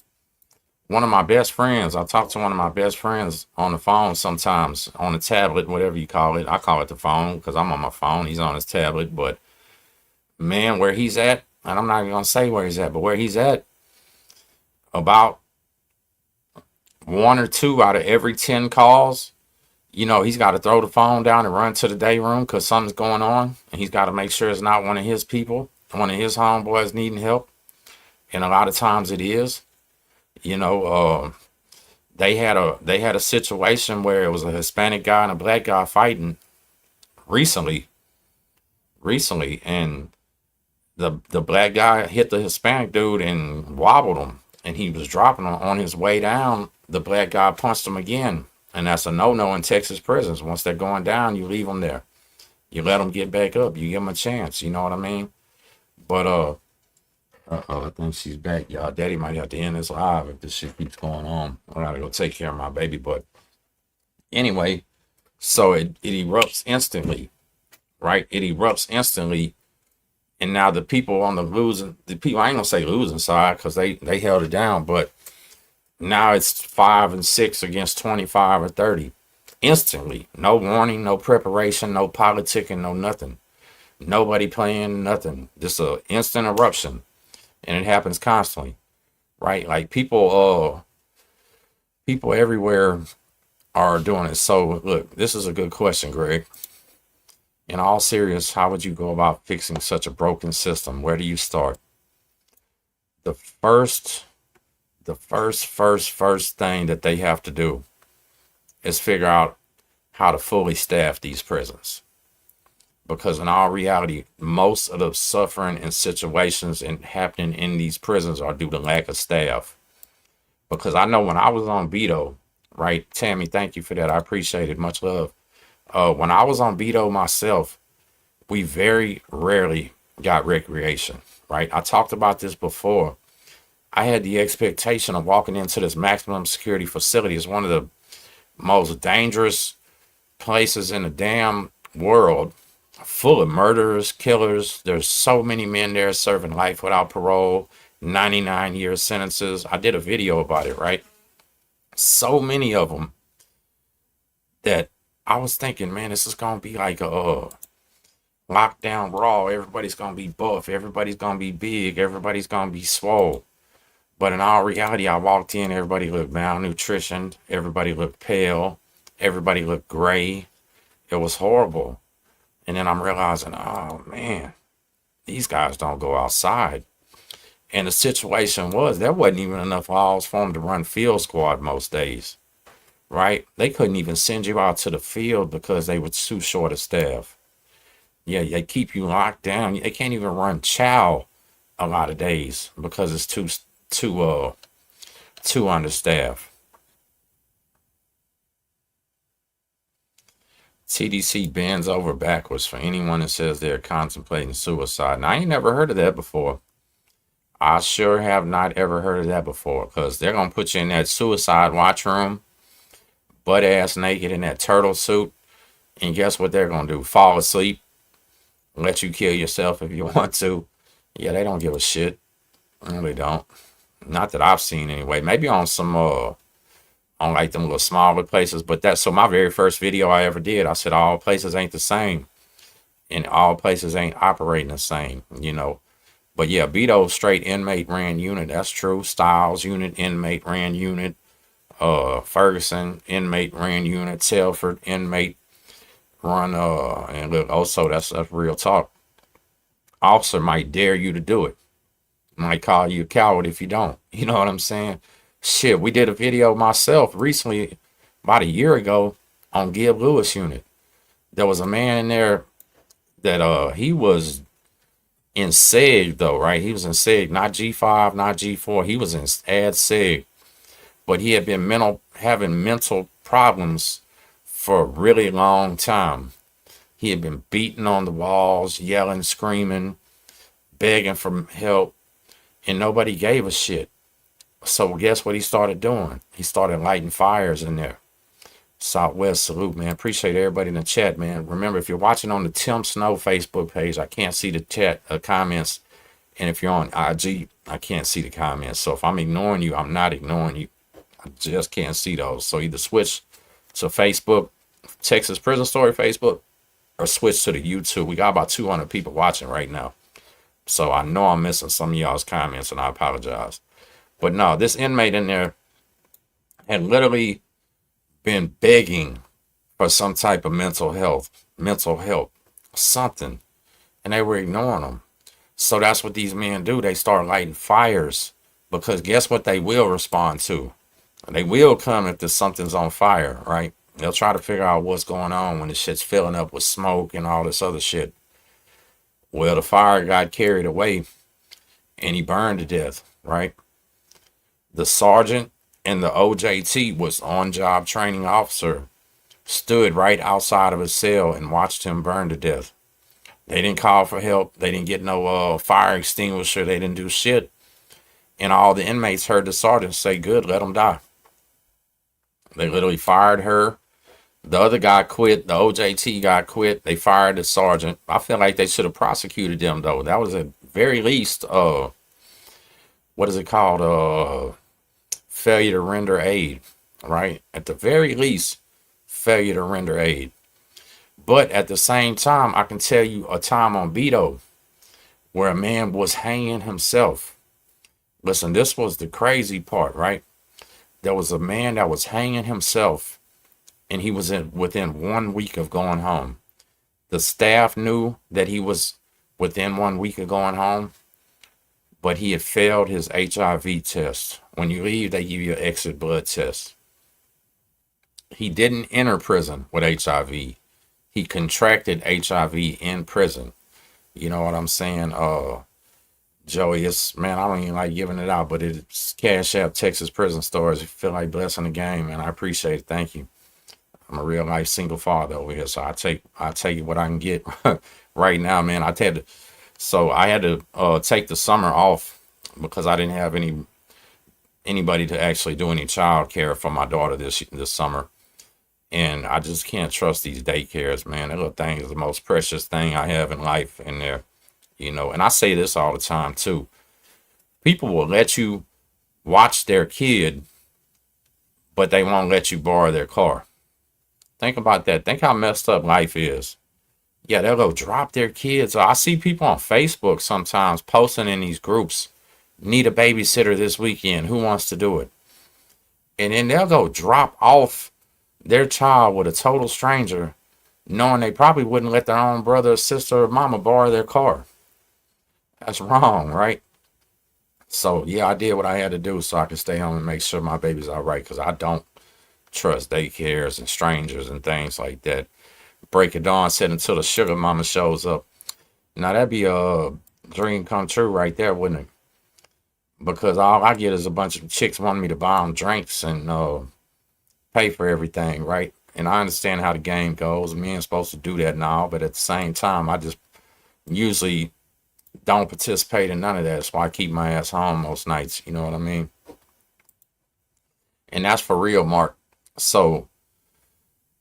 one of my best friends, I talk to one of my best friends on the phone sometimes, on the tablet, whatever you call it. I call it the phone because I'm on my phone. He's on his tablet. But man, where he's at, and I'm not even gonna say where he's at, but where he's at, about 1 or 2 out of every 10 calls, you know, he's got to throw the phone down and run to the day room because something's going on. And he's got to make sure it's not one of his people, one of his homeboys needing help. And a lot of times it is. You know, they had a situation where it was a Hispanic guy and a black guy fighting recently, and the black guy hit the Hispanic dude and wobbled him, and he was dropping on his way down. The black guy punched him again, and that's a no-no in Texas prisons. Once they're going down, you leave them there. You let them get back up. You give them a chance. You know what I mean? But I think she's back, y'all. Daddy might have to end this live if this shit keeps going on. I gotta go take care of my baby. But anyway, so it erupts instantly, right? It erupts instantly. And now the people on the people, I ain't gonna say losing side because they held it down, but now it's 5 and 6 against 25 or 30. Instantly. No warning, no preparation, no politicking, no nothing. Nobody playing nothing. Just a instant eruption. And it happens constantly. Right? Like people everywhere are doing it. So look, this is a good question, Greg. In all seriousness, how would you go about fixing such a broken system? Where do you start? The first thing that they have to do is figure out how to fully staff these prisons. Because in all reality, most of the suffering and situations and happening in these prisons are due to lack of staff. Because I know when I was on Beto, right, Tammy, thank you for that. I appreciate it. Much love. When I was on Beto myself, we very rarely got recreation, right? I talked about this before. I had the expectation of walking into this maximum security facility. It's one of the most dangerous places in the damn world, full of murderers, killers. There's so many men there serving life without parole, 99-year sentences. I did a video about it, right? So many of them that I was thinking, man, this is going to be like a lockdown raw. Everybody's going to be buff. Everybody's going to be big. Everybody's going to be swole. But in all reality, I walked in, everybody looked malnutritioned. Everybody looked pale. Everybody looked gray. It was horrible. And then I'm realizing, oh man, these guys don't go outside. And the situation was, there wasn't even enough laws for them to run field squad most days, right? They couldn't even send you out to the field because they were too short of staff. Yeah, they keep you locked down. They can't even run chow a lot of days because it's too understaffed. TDC bends over backwards for anyone that says they're contemplating suicide. Now, I ain't never heard of that before. I sure have not ever heard of that before, because they're going to put you in that suicide watch room, butt ass naked in that turtle suit, and guess what they're going to do? Fall asleep, let you kill yourself if you want to. Yeah, they don't give a shit. No, they don't. Not that I've seen anyway. Maybe on some on like them little smaller places, but that's so my very first video I ever did, I said all places ain't the same, and all places ain't operating the same, you know. But yeah, Beto straight inmate ran unit. That's true. Styles unit, inmate ran unit. Ferguson inmate ran unit. Telford inmate run. And look, also that's real talk. Officer might dare you to do it. Might call you a coward if you don't. You know what I'm saying? Shit, we did a video myself recently, about a year ago, on Gib Lewis unit. There was a man in there that he was in SEG though, right? He was in SEG, not G5, not G4. He was in ad SEG, but he had been having mental problems for a really long time. He had been beating on the walls, yelling, screaming, begging for help, and nobody gave a shit. So guess what he started doing? He started lighting fires in there. Southwest salute, man. Appreciate everybody in the chat, man. Remember, if you're watching on the Tim Snow Facebook page, I can't see the chat comments. And if you're on IG, I can't see the comments. So if I'm ignoring you, I'm not ignoring you. I just can't see those. So either switch to Facebook, Texas Prison Story Facebook, or switch to the YouTube. We got about 200 people watching right now. So I know I'm missing some of y'all's comments, and I apologize. But no, this inmate in there had literally been begging for some type of mental help, something, and they were ignoring them. So that's what these men do. They start lighting fires, because guess what they will respond to? They will come if there's something's on fire, right? They'll try to figure out what's going on when the shit's filling up with smoke and all this other shit. Well, the fire got carried away and he burned to death, right? The sergeant and the OJT was on-job training officer stood right outside of his cell and watched him burn to death. They didn't call for help. They didn't get no fire extinguisher. They didn't do shit. And all the inmates heard the sergeant say, good, let him die. They literally fired her. The other guy quit. The OJT guy quit. They fired the sergeant. I feel like they should have prosecuted them, though. That was at very least, what is it called? Failure to render aid, right? At the very least, failure to render aid. But at the same time, I can tell you a time on Vito where a man was hanging himself. Listen, this was the crazy part, right? There was a man that was hanging himself, and he was within 1 week of going home. The staff knew that he was within 1 week of going home, but he had failed his HIV test. When you leave, they give you an exit blood test. He didn't enter prison with HIV. He contracted HIV in prison. You know what I'm saying? Joey, man, I don't even like giving it out, but it's Cash App Texas Prison Stores. If you feel like blessing the game, man, I appreciate it. Thank you. I'm a real life single father over here, so I take what I can get right now, man. I had to take the summer off because I didn't have anybody to actually do any child care for my daughter this summer. And I just can't trust these daycares, man. That little thing is the most precious thing I have in life in there, you know. And I say this all the time, too. People will let you watch their kid, but they won't let you borrow their car. Think about that. Think how messed up life is. Yeah, they'll go drop their kids. I see people on Facebook sometimes posting in these groups, need a babysitter this weekend. Who wants to do it? And then they'll go drop off their child with a total stranger, knowing they probably wouldn't let their own brother, sister, or mama borrow their car. That's wrong, right? So, yeah, I did what I had to do so I could stay home and make sure my baby's all right, because I don't trust daycares and strangers and things like that. Break of dawn said until the sugar mama shows up. Now, that'd be a dream come true right there, wouldn't it? Because all I get is a bunch of chicks wanting me to buy them drinks and pay for everything, right? And I understand how the game goes. Men supposed to do that now, but at the same time, I just usually don't participate in none of that. That's why I keep my ass home most nights. You know what I mean? And that's for real, Mark. So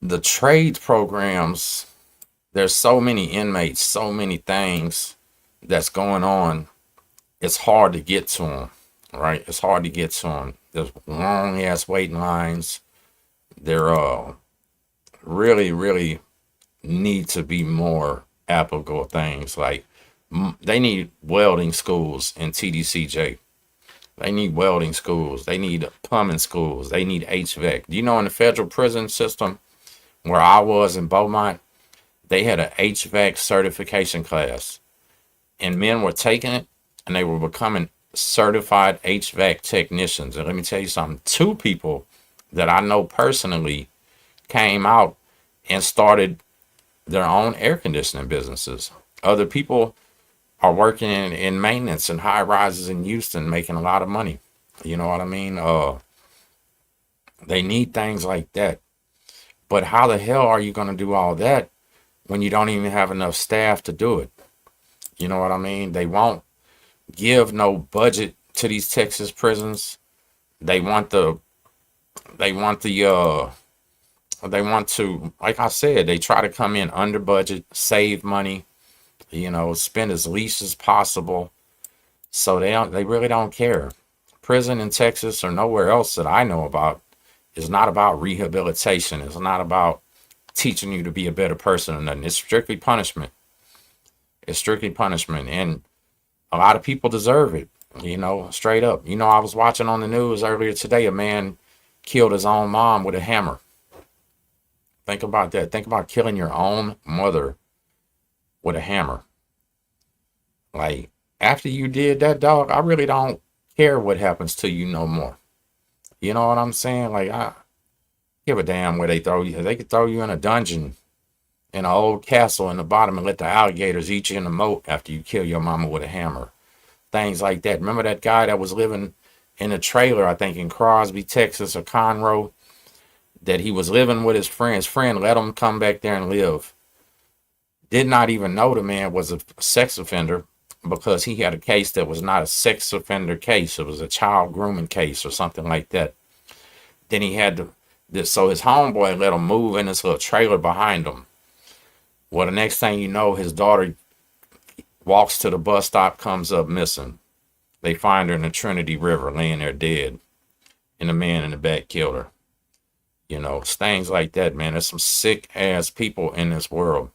the trades programs, there's so many inmates, so many things that's going on. It's hard to get to them, right? It's hard to get to them. There's long ass waiting lines. They're really, really need to be more applicable things. Like they need welding schools in TDCJ. They need welding schools. They need plumbing schools. They need HVAC. Do you know in the federal prison system where I was in Beaumont, they had an HVAC certification class, and men were taking it and they were becoming certified HVAC technicians. And let me tell you something. 2 people that I know personally came out and started their own air conditioning businesses. Other people are working in maintenance and high rises in Houston, making a lot of money. You know what I mean? They need things like that. But how the hell are you going to do all that when you don't even have enough staff to do it? You know what I mean? They won't give no budget to these Texas prisons. They want to, like I said, they try to come in under budget, save money, you know, spend as least as possible. So they really don't care. Prison in Texas or nowhere else that I know about is not about rehabilitation. It's not about teaching you to be a better person or nothing. It's strictly punishment. It's strictly punishment. And a lot of people deserve it, you know, straight up. You know, I was watching on the news earlier today, a man killed his own mom with a hammer. Think about that. Think about killing your own mother with a hammer. Like, after you did that, dog, I really don't care what happens to you no more. You know what I'm saying? Like, I give a damn where they throw you. They could throw you in a dungeon in an old castle in the bottom and let the alligators eat you in the moat after you kill your mama with a hammer. Things like that. Remember that guy that was living in a trailer, I think in Crosby, Texas, or Conroe, that he was living with his friend. His friend let him come back there and live. Did not even know the man was a sex offender because he had a case that was not a sex offender case. It was a child grooming case or something like that. Then he had so his homeboy let him move in this little trailer behind him. Well, the next thing you know, his daughter walks to the bus stop, comes up missing. They find her in the Trinity River, laying there dead. And the man in the back killed her. You know, it's things like that, man. There's some sick ass people in this world.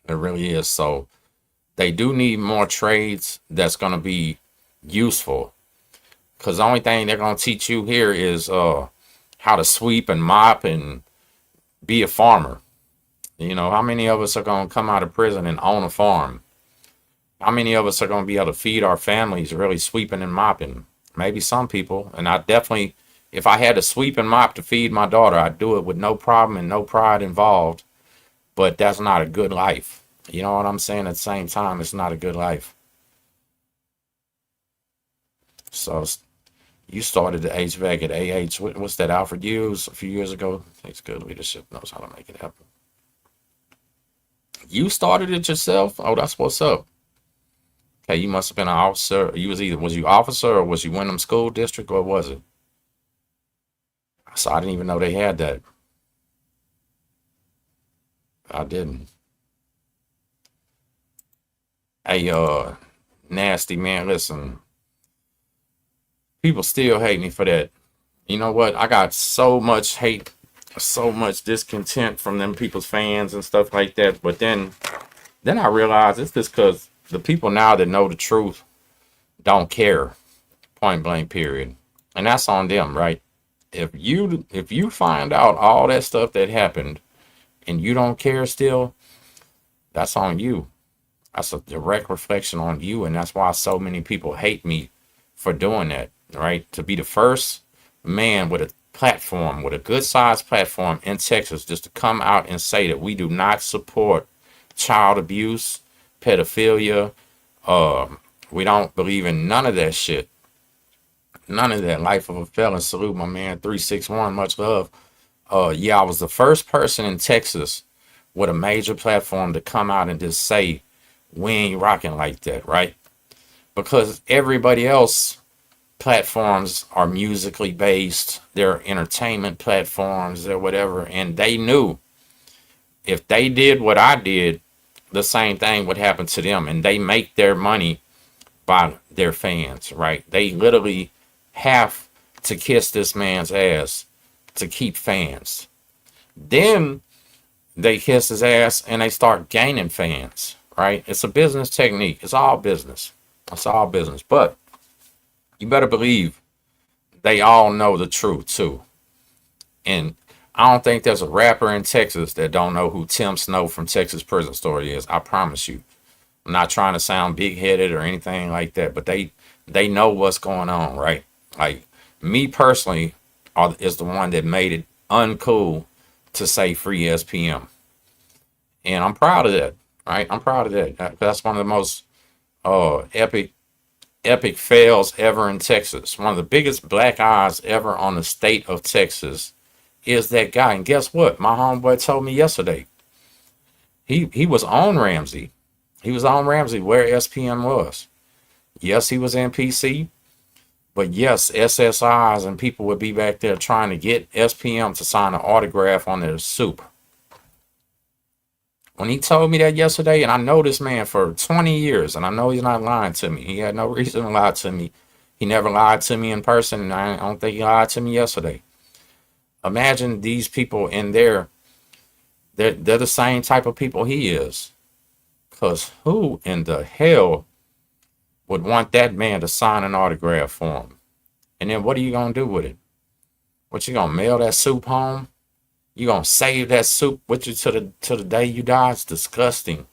It really is. So they do need more trades that's gonna be useful. Cause the only thing they're gonna teach you here is how to sweep and mop and be a farmer. You know, how many of us are gonna come out of prison and own a farm? How many of us are gonna be able to feed our families really sweeping and mopping? Maybe some people. And I definitely, if I had to sweep and mop to feed my daughter, I'd do it with no problem and no pride involved. But that's not a good life. You know what I'm saying? At the same time, it's not a good life. So you started the HVAC at AH. What's that, Alfred Hughes, a few years ago? Takes good leadership, knows how to make it happen. You started it yourself? Oh, that's what's up. Okay, you must have been an officer. You was you officer or was you Wyndham School District or was it? So I didn't even know they had that. I didn't. Hey, nasty man, listen. People still hate me for that. You know what? I got so much hate, so much discontent from them people's fans and stuff like that. But then I realized it's just because the people now that know the truth don't care. Point blank, period. And that's on them, right? If you find out all that stuff that happened and you don't care still, that's on you. That's a direct reflection on you, and that's why so many people hate me for doing that, right? To be the first man with a platform, with a good sized platform in Texas, just to come out and say that we do not support child abuse, pedophilia. We don't believe in none of that shit. None of that. Life of a felon. Salute my man 361. Much love. Yeah, I was the first person in Texas with a major platform to come out and just say we ain't rocking like that, right? Because everybody else platforms are musically based, they're entertainment platforms, they're whatever, and they knew if they did what I did, the same thing would happen to them, and they make their money by their fans, right? They literally have to kiss this man's ass to keep fans. Then they kiss his ass and they start gaining fans, right? It's a business technique. It's all business. It's all business. But you better believe they all know the truth too. And I don't think there's a rapper in Texas that don't know who Tim Snow from Texas Prison Story is. I promise you. I'm not trying to sound big-headed or anything like that, but they know what's going on, right? Like me personally is the one that made it uncool to say free SPM. And I'm proud of that, right? I'm proud of that. That's one of the most epic fails ever in Texas. One of the biggest black eyes ever on the state of Texas is that guy. And guess what? My homeboy told me yesterday. He was on Ramsey. He was on Ramsey where SPM was. Yes, he was in PC. But yes, SSIs and people would be back there trying to get SPM to sign an autograph on their soup. When he told me that yesterday, and I know this man for 20 years, and I know he's not lying to me. He had no reason to lie to me. He never lied to me in person, and I don't think he lied to me yesterday. Imagine these people in there. They're the same type of people he is. Because who in the hell would want that man to sign an autograph for him? And then what are you going to do with it? What, you going to mail that soup home? You going to save that soup with you to the day you die? It's disgusting.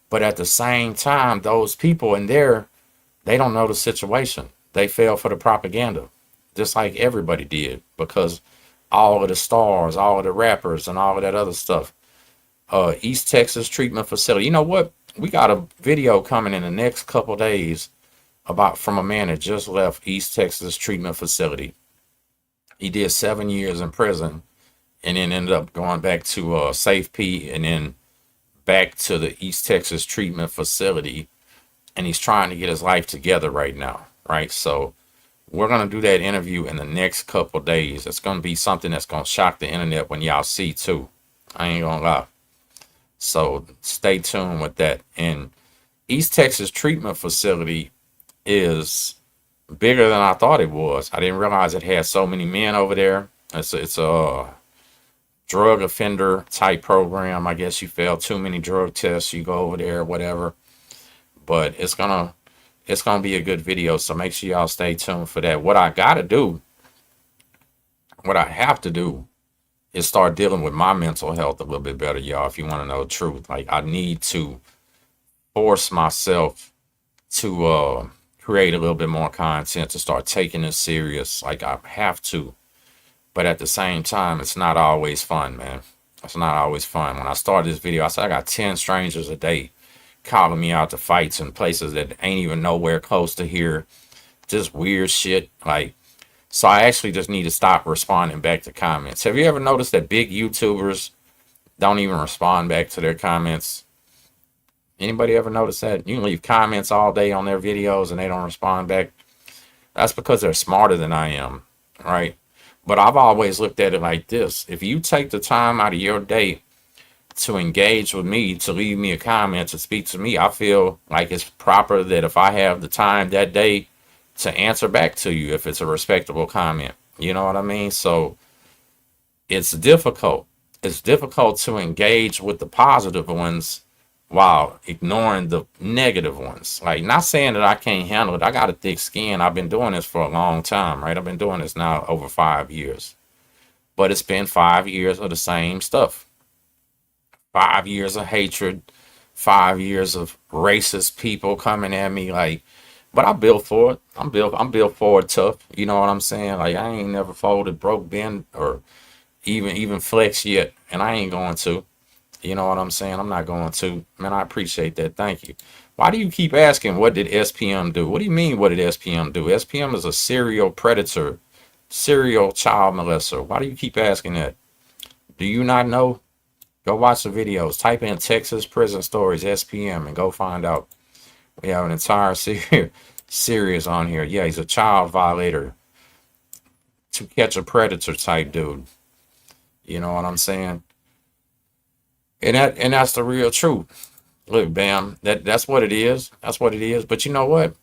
But at the same time, those people in there, they don't know the situation. They fell for the propaganda, just like everybody did, because all of the stars, all of the rappers, and all of that other stuff. East Texas Treatment Facility. You know what? We got a video coming in the next couple days from a man that just left East Texas Treatment Facility. He did 7 years in prison and then ended up going back to Safe P and then back to the East Texas Treatment Facility. And he's trying to get his life together right now, right? So we're going to do that interview in the next couple days. It's going to be something that's going to shock the internet when y'all see too. I ain't going to lie. So stay tuned with that. And East Texas Treatment Facility is bigger than I thought it was. I didn't realize it had so many men over there. It's a drug offender type program. I guess you fail too many drug tests, you go over there, whatever. But it's gonna be a good video, so make sure y'all stay tuned for that. What I have to do is start dealing with my mental health a little bit better, y'all. If you want to know the truth, like I need to force myself to create a little bit more content, to start taking this serious. Like I have to, but at the same time, it's not always fun, man. It's not always fun. When I started this video, I said I got 10 strangers a day calling me out to fights in places that ain't even nowhere close to here. Just weird shit. Like, so I actually just need to stop responding back to comments. Have you ever noticed that big YouTubers don't even respond back to their comments? Anybody ever notice that? You can leave comments all day on their videos and they don't respond back. That's because they're smarter than I am, right? But I've always looked at it like this. If you take the time out of your day to engage with me, to leave me a comment, to speak to me, I feel like it's proper that if I have the time that day to answer back to you, if it's a respectable comment. You know what I mean? So it's difficult. It's difficult to engage with the positive ones while ignoring the negative ones. Like, not saying that I can't handle it. I got a thick skin. I've been doing this for a long time, right? I've been doing this now over 5 years. But it's been 5 years of the same stuff. 5 years of hatred, 5 years of racist people coming at me, like, but I built for it. I'm built for it tough. You know what I'm saying? Like, I ain't never folded, broke, bent, or even flex yet, and I ain't going to. You know what I'm saying? I'm not going to. Man, I appreciate that. Thank you. Why do you keep asking, what did SPM do? What do you mean, what did SPM do? SPM is a serial predator, serial child molester. Why do you keep asking that? Do you not know? Go watch the videos. Type in Texas Prison Stories, SPM, and go find out. We have an entire series on here. Yeah, he's a child violator, to catch a predator type dude. You know what I'm saying? And that's the real truth. Look, bam, that's what it is. That's what it is. But you know what?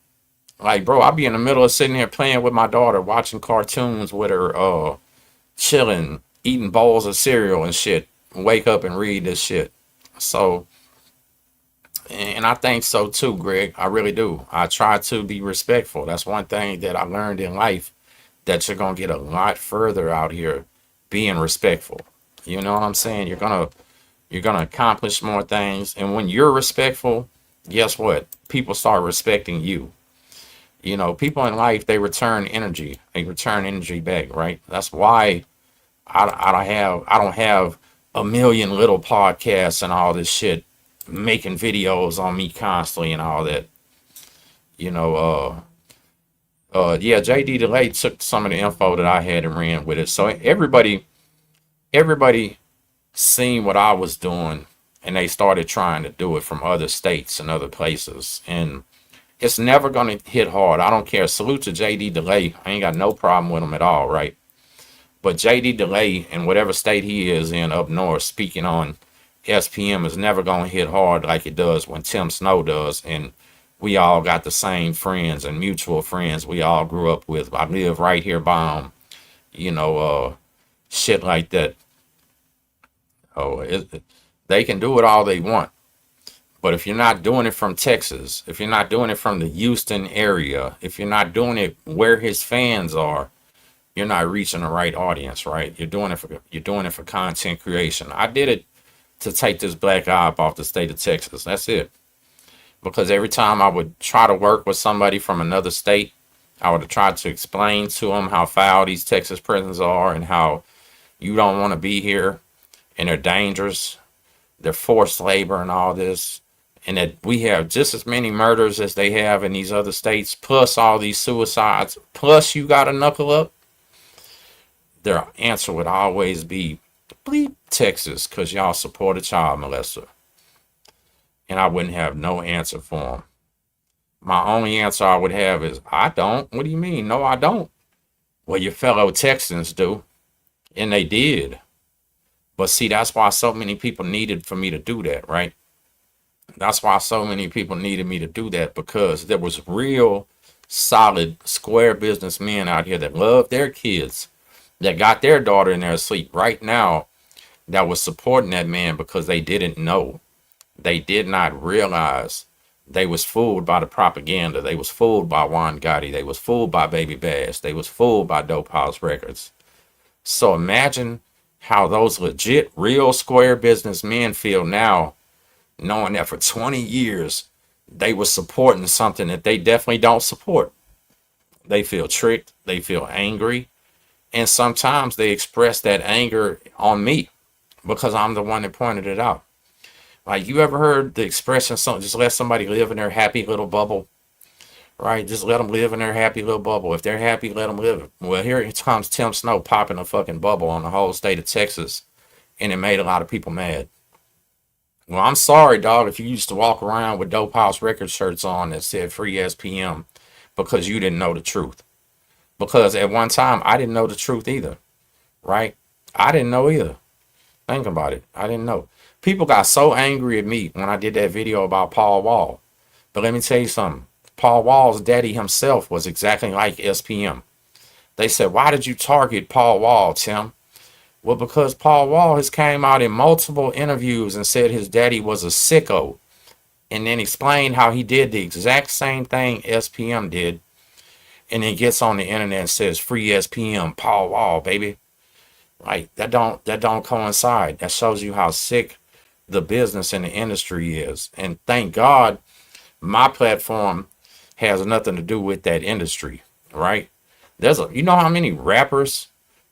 Like, bro, I'll be in the middle of sitting here playing with my daughter, watching cartoons with her, chilling, eating bowls of cereal and shit. Wake up and read this shit. So, and I think so too, Greg. I really do. I try to be respectful. That's one thing that I learned in life, that you're gonna get a lot further out here being respectful. You know what I'm saying? You're gonna accomplish more things, and when you're respectful, guess what? People start respecting you. You know, people in life, they return energy. They return energy back, right? That's why I don't have a million little podcasts and all this shit making videos on me constantly and all that. You know, yeah, JD Delay took some of the info that I had and ran with it. So everybody seen what I was doing, and they started trying to do it from other states and other places. And it's never going to hit hard. I don't care. Salute to JD Delay. I ain't got no problem with him at all, right? But JD Delay, in whatever state he is in up north, speaking on SPM, is never going to hit hard like it does when Tim Snow does. And we all got the same friends and mutual friends we all grew up with. I live right here by them, you know, shit like that. Oh, they can do it all they want. But if you're not doing it from Texas, if you're not doing it from the Houston area, if you're not doing it where his fans are, you're not reaching the right audience, right? You're doing it for content creation. I did it to take this black eye up off the state of Texas. That's it. Because every time I would try to work with somebody from another state, I would try to explain to them how foul these Texas prisons are and how you don't want to be here, and they're dangerous, they're forced labor and all this, and that we have just as many murders as they have in these other states, plus all these suicides, plus you got to knuckle up. Their answer would always be, bleep Texas, because y'all support a child molester. And I wouldn't have no answer for them. My only answer I would have is, I don't. What do you mean? No, I don't. Well, your fellow Texans do. And they did. But see, that's why so many people needed for me to do that, right? That's why so many people needed me to do that, because there was real, solid, square businessmen out here that loved their kids, that got their daughter in there asleep right now that was supporting that man because they didn't know. They did not realize they was fooled by the propaganda. They was fooled by Juan Gotti. They was fooled by Baby Bash. They was fooled by Dope House Records. So imagine how those legit, real square businessmen feel now, knowing that for 20 years they were supporting something that they definitely don't support. They feel tricked. They feel angry. And sometimes they express that anger on me because I'm the one that pointed it out. Like, you ever heard the expression, just let somebody live in their happy little bubble, right? Just let them live in their happy little bubble. If they're happy, let them live. Well, here comes Tim Snow popping a fucking bubble on the whole state of Texas, and it made a lot of people mad. Well, I'm sorry, dog, if you used to walk around with Dope House Record shirts on that said free SPM because you didn't know the truth. Because at one time, I didn't know the truth either, right? I didn't know either. Think about it. I didn't know. People got so angry at me when I did that video about Paul Wall. But let me tell you something. Paul Wall's daddy himself was exactly like SPM. They said, why did you target Paul Wall, Tim? Well, because Paul Wall has came out in multiple interviews and said his daddy was a sicko. And then explained how he did the exact same thing SPM did. And then gets on the internet and says, free SPM, Paul Wall, baby. Like, that don't coincide. That shows you how sick the business and the industry is. And thank God my platform has nothing to do with that industry, right? You know how many rappers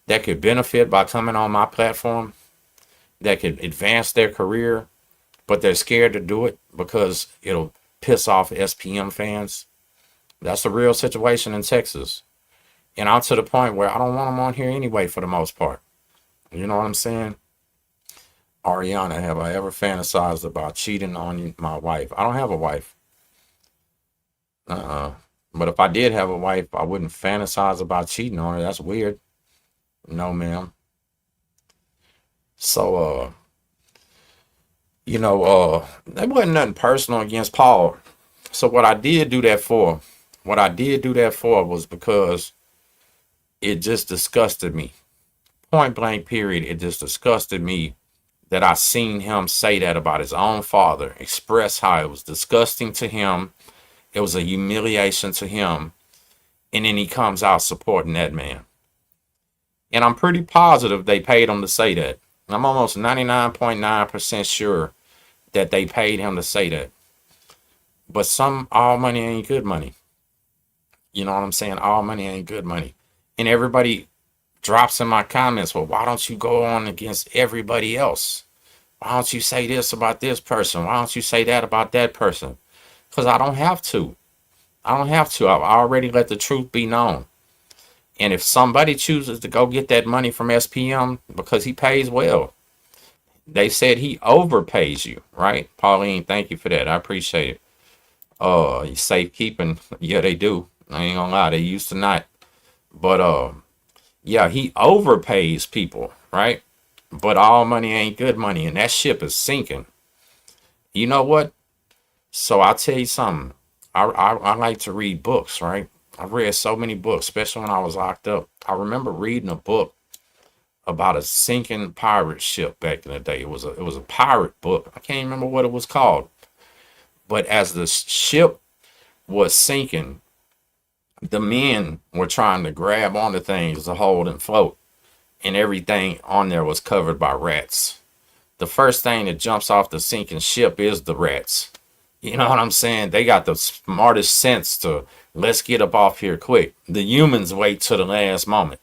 that could benefit by coming on my platform, that could advance their career, but they're scared to do it because it'll piss off SPM fans? That's the real situation in Texas. And I'm to the point where I don't want them on here anyway for the most part. You know what I'm saying? Ariana, have I ever fantasized about cheating on my wife? I don't have a wife. But if I did have a wife, I wouldn't fantasize about cheating on her. That's weird. No, ma'am. So, there wasn't nothing personal against Paul. So what I did do that for was because it just disgusted me. Point blank period. It just disgusted me that I seen him say that about his own father, express how it was disgusting to him. It was a humiliation to him. And then he comes out supporting that man. And I'm pretty positive they paid him to say that. I'm almost 99.9% sure that they paid him to say that. But all money ain't good money. You know what I'm saying? All money ain't good money. And everybody drops in my comments, well, why don't you go on against everybody else? Why don't you say this about this person? Why don't you say that about that person? Because I don't have to. I've already let the truth be known. And if somebody chooses to go get that money from SPM because he pays well, they said he overpays you, right? Pauline, thank you for that. I appreciate it. Safekeeping, yeah, they do. I ain't gonna lie, they used to not. But yeah, he overpays people, right? But all money ain't good money, and that ship is sinking. You know what? So I'll tell you something. I like to read books, right? I've read so many books, especially when I was locked up. I remember reading a book about a sinking pirate ship back in the day. It was a pirate book. I can't remember what it was called. But as the ship was sinking, the men were trying to grab onto things to hold and float. And everything on there was covered by rats. The first thing that jumps off the sinking ship is the rats. You know what I'm saying? They got the smartest sense to let's get up off here quick. The humans wait till the last moment,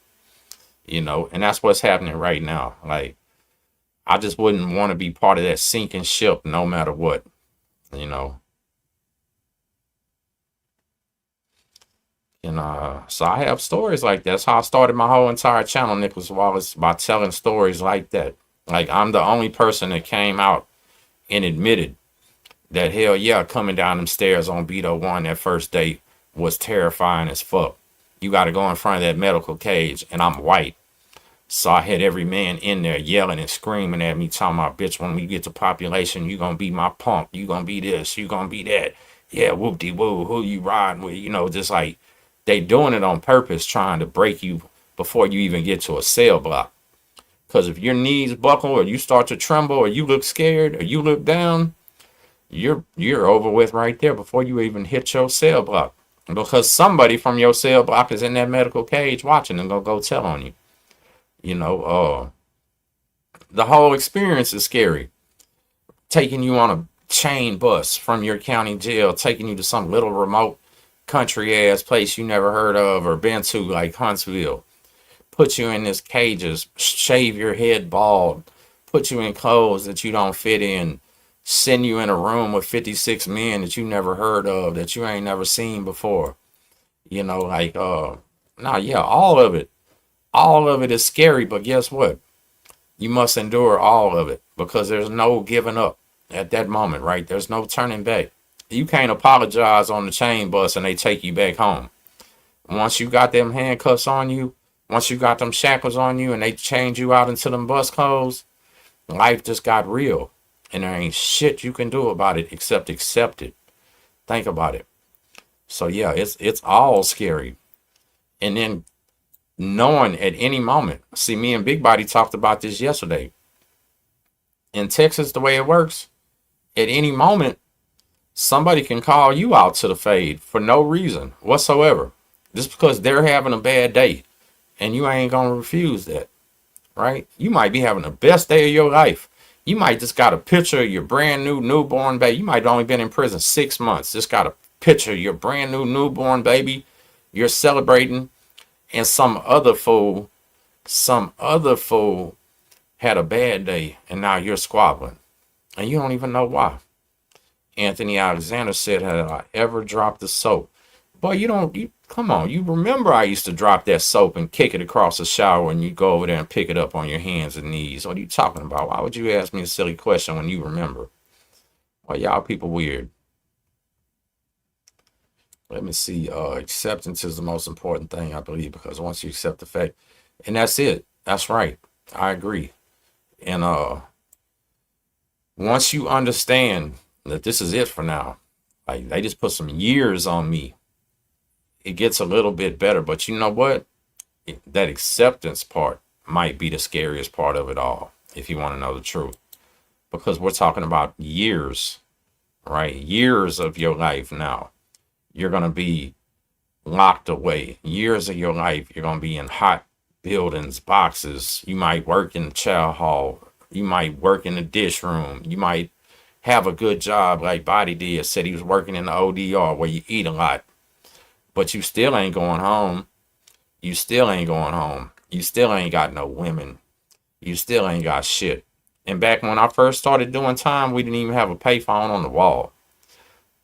and that's what's happening right now. Like, I just wouldn't want to be part of that sinking ship no matter what, So I have stories like that. That's how I started my whole entire channel, Nicholas Wallace, by telling stories like that. Like, I'm the only person that came out and admitted that, hell yeah, coming down them stairs on Beto 1 that first day was terrifying as fuck. You got to go in front of that medical cage, and I'm white. So I had every man in there yelling and screaming at me, talking about, bitch, when we get to population, you going to be my punk. You going to be this. You going to be that. Yeah, whoop-de-woo. Who you riding with? Just like they doing it on purpose, trying to break you before you even get to a cell block. Because if your knees buckle or you start to tremble or you look scared or you look down, you're over with right there before you even hit your cell block. Because somebody from your cell block is in that medical cage watching and gonna go tell on you. You know, the whole experience is scary. Taking you on a chain bus from your county jail, taking you to some little remote country ass place you never heard of or been to, like Huntsville. Put you in this cages, shave your head bald, put you in clothes that you don't fit in, send you in a room with 56 men that you never heard of, that you ain't never seen before. You know, like, yeah, all of it is scary, but guess what? You must endure all of it because there's no giving up at that moment, right? There's no turning back. You can't apologize on the chain bus and they take you back home. Once you got them handcuffs on you, once you got them shackles on you and they change you out into them bus clothes, life just got real. And there ain't shit you can do about it except accept it. Think about it. So yeah, it's all scary. And then knowing at any moment, see, me and Big Body talked about this yesterday. In Texas, the way it works, at any moment, somebody can call you out to the fade for no reason whatsoever. Just because they're having a bad day. And you ain't gonna refuse that, right? You might be having the best day of your life. You might just got a picture of your brand new newborn baby. You might have only been in prison 6 months. Just got a picture of your brand new newborn baby. You're celebrating, and some other fool had a bad day, and now you're squabbling, and you don't even know why. Anthony Alexander said, "Had I ever dropped the soap?" Boy, you come on. You remember I used to drop that soap and kick it across the shower and you go over there and pick it up on your hands and knees. What are you talking about? Why would you ask me a silly question when you remember? Well, y'all people weird. Let me see. Acceptance is the most important thing, I believe, because once you accept the fact, and that's it. That's right. I agree. And once you understand that this is it for now, like they just put some years on me, it gets a little bit better. But you know what? That acceptance part might be the scariest part of it all, if you want to know the truth. Because we're talking about years, right? Years of your life now. You're going to be locked away. Years of your life, you're going to be in hot buildings, boxes. You might work in the chow hall. You might work in the dish room. You might have a good job like Body did. Said he was working in the ODR where you eat a lot. But you still ain't going home. You still ain't going home. You still ain't got no women. You still ain't got shit. And back when I first started doing time, we didn't even have a payphone on the wall.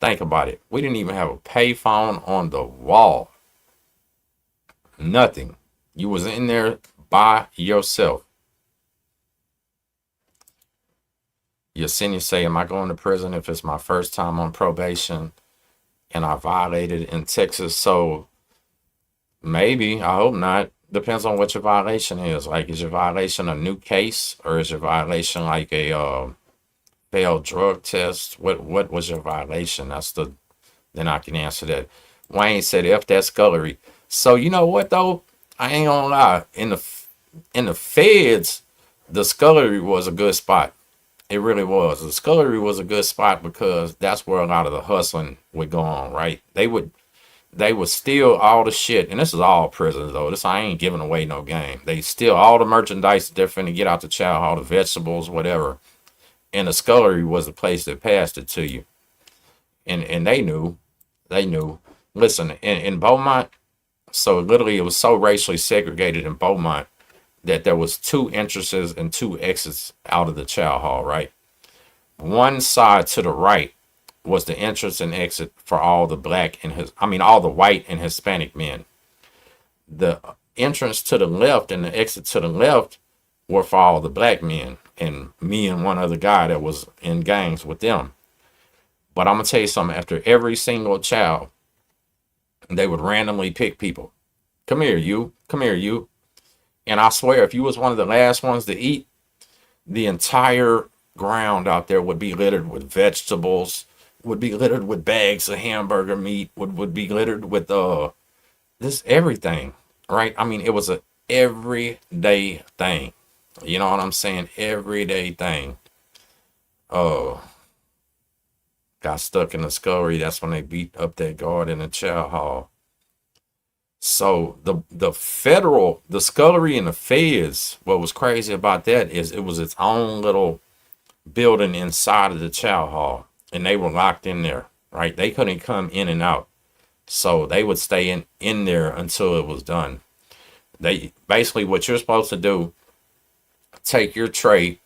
Think about it. We didn't even have a payphone on the wall. Nothing. You was in there by yourself. Yesenia say, am I going to prison if it's my first time on probation and I violated in Texas? So maybe, I hope not. Depends on what your violation is. Like, is your violation a new case or is your violation like a failed drug test? What was your violation? Then I can answer that. Wayne said, F that scullery. So you know what though? I ain't gonna lie. In the feds, the scullery was a good spot. It really was. The scullery was a good spot because that's where a lot of the hustling would go on, right? They would steal all the shit, and this is all prisons though. I ain't giving away no game. They steal all the merchandise they're finna get out the chow hall, the vegetables, whatever. And the scullery was the place that passed it to you. And they knew. Listen, in Beaumont, so literally it was so racially segregated in Beaumont that there was 2 entrances and 2 exits out of the chow hall, right? One side to the right was the entrance and exit for all the all the white and Hispanic men. The entrance to the left and the exit to the left were for all the black men, and me and one other guy that was in gangs with them. But I'm gonna tell you something, after every single chow, they would randomly pick people. Come here, you. And I swear, if you was one of the last ones to eat, the entire ground out there would be littered with vegetables, would be littered with bags of hamburger meat, would be littered with this everything, right? I mean, it was everyday thing. You know what I'm saying? Everyday thing. Oh, got stuck in the scullery. That's when they beat up that guard in the chow hall. So the scullery and the feds, what was crazy about that is it was its own little building inside of the chow hall, and they were locked in there, right? They couldn't come in and out. So they would stay in there until it was done. They basically what you're supposed to do, take your tray,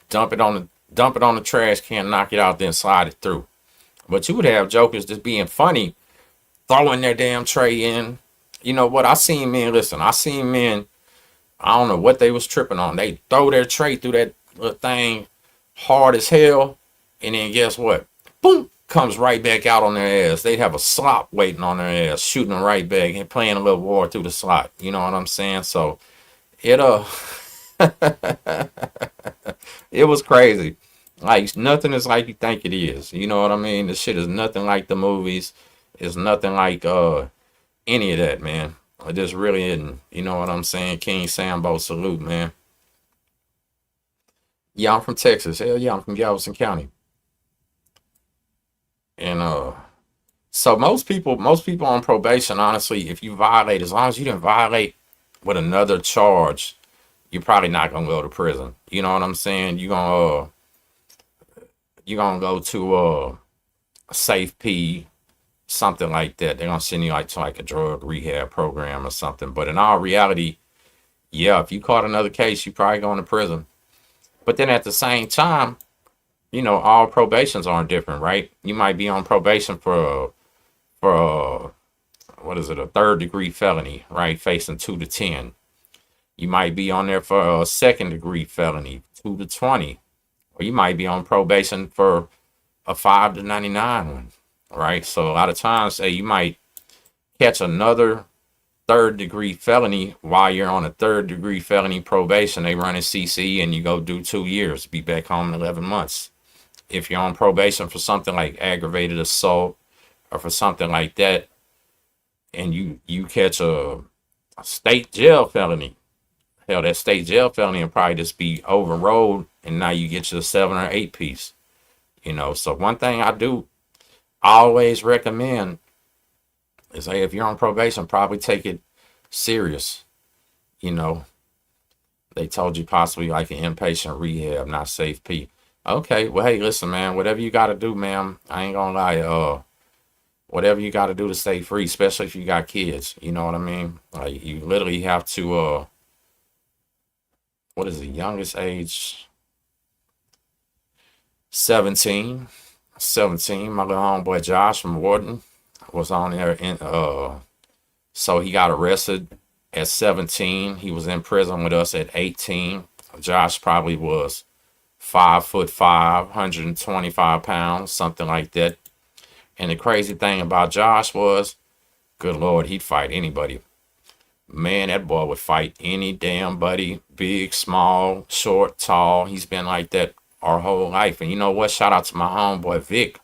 dump it on the trash can, knock it out, then slide it through. But you would have jokers just being funny, throwing their damn tray in. You know what? I seen men, listen, I seen men, I don't know what they was tripping on. They throw their tray through that little thing hard as hell, and then guess what? Boom! Comes right back out on their ass. They have a slop waiting on their ass, shooting them right back and playing a little war through the slot. You know what I'm saying? So it it was crazy. Like nothing is like you think it is. You know what I mean? This shit is nothing like the movies. It's nothing like any of that, man. It just really isn't. You know what I'm saying? King Sambo salute, man. Yeah, I'm from Texas. Hell yeah, I'm from Galveston County. And so most people on probation, honestly, if you violate, as long as you didn't violate with another charge, you're probably not gonna go to prison. You know what I'm saying? You're gonna go to a safe P, something like that. They're gonna send you like to like a drug rehab program or something. But in all reality, yeah, if you caught another case, you probably going to prison. But then at the same time, you know, all probations aren't different, right? You might be on probation for what is it, a third degree felony, right? Facing 2 to 10. You might be on there for a second degree felony, 2 to 20. Or you might be on probation for a 5 to 99 one, right? So a lot of times, say you might catch another third degree felony while you're on a third degree felony probation. They run a CC and you go do 2 years, be back home in 11 months. If you're on probation for something like aggravated assault or for something like that, and you catch a state jail felony, hell, that state jail felony will probably just be overruled, and now you get your 7 or 8 piece. You know, so one thing I do always recommend is, hey, if you're on probation, probably take it serious. You know, they told you possibly like an inpatient rehab, not safe P. Okay, well, hey, listen, man, whatever you got to do, ma'am, I ain't gonna lie, whatever you got to do to stay free, especially if you got kids, you know what I mean? Like, you literally have to, what is the youngest age? 17. 17. My little homeboy Josh from Wharton was on there, and so he got arrested at 17. He was in prison with us at 18. Josh probably was 5'5", 125 pounds, something like that. And the crazy thing about Josh was, good Lord, he'd fight anybody. Man, that boy would fight any damn buddy, big, small, short, tall. He's been like that our whole life. And you know what? Shout out to my homeboy Vic.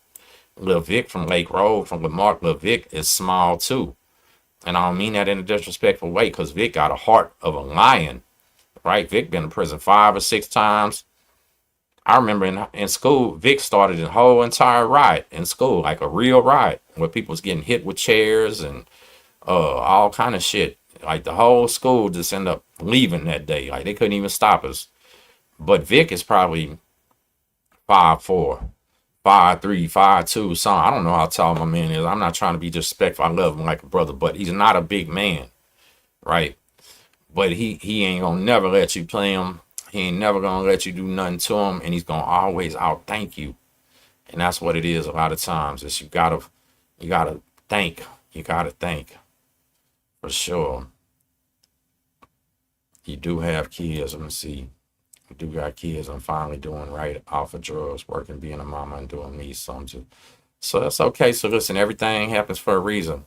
Lil Vic from Lake Road, from Lamarck. Lil Vic is small too. And I don't mean that in a disrespectful way, because Vic got a heart of a lion, right? Vic been in prison 5 or 6 times. I remember in school, Vic started a whole entire riot in school, like a real riot, where people was getting hit with chairs and all kind of shit. Like the whole school just ended up leaving that day. Like they couldn't even stop us. But Vic is probably 5'4", 5'3", 5'2", something. I don't know how tall my man is. I'm not trying to be disrespectful. I love him like a brother, but he's not a big man, right? But he ain't gonna never let you play him. He ain't never gonna let you do nothing to him, and he's gonna always outthank you. And that's what it is a lot of times. Is you gotta think. You gotta think. For sure. You do have kids. Let me see. You do got kids. I'm finally doing right off of drugs, working, being a mama, and doing me. So that's okay. So listen, everything happens for a reason,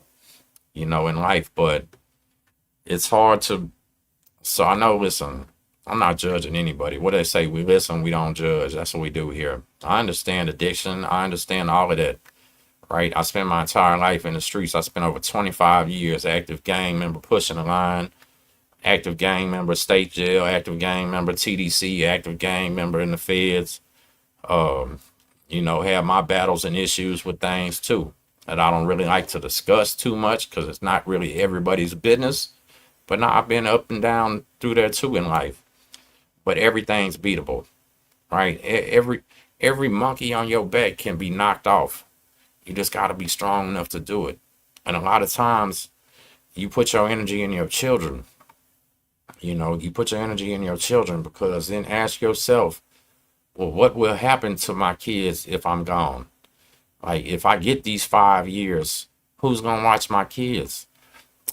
you know, in life. But it's hard to. So I know. Listen, I'm not judging anybody. What they say, we listen, we don't judge. That's what we do here. I understand addiction. I understand all of that. Right? I spent my entire life in the streets. I spent over 25 years active gang member, pushing the line. active gang member, state jail, active gang member, TDC, active gang member in the feds. You know, have my battles and issues with things too that I don't really like to discuss too much because it's not really everybody's business. But now I've been up and down through there too in life. But everything's beatable, right? Every monkey on your back can be knocked off. You just got to be strong enough to do it. And a lot of times you put your energy in your children. You know, you put your energy in your children because then ask yourself, well, what will happen to my kids if I'm gone? Like, if I get these 5 years, who's going to watch my kids?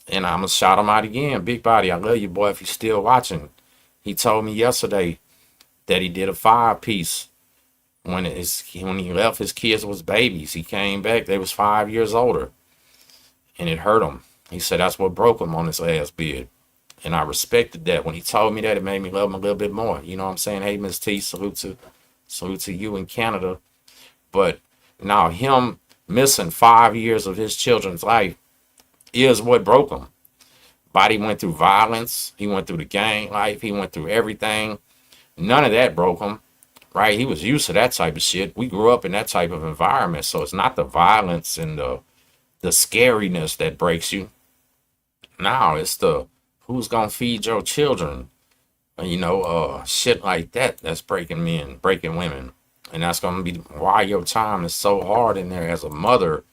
And I'm going to shout him out again. Big Body, I love you, boy, if you're still watching. He told me yesterday that he did a 5-piece when he left. His kids was babies. He came back. They was 5 years older. And it hurt him. He said that's what broke him on his last bid. And I respected that. When he told me that, it made me love him a little bit more. You know what I'm saying? Hey, Miss T, salute to you in Canada. But now him missing 5 years of his children's life is what broke him. Body went through violence. He went through the gang life. He went through everything. None of that broke him, right? He was used to that type of shit. We grew up in that type of environment. So it's not the violence and the scariness that breaks you. Now it's the who's gonna feed your children, you know, shit like that. That's breaking men, breaking women, and that's gonna be why your time is so hard in there as a mother.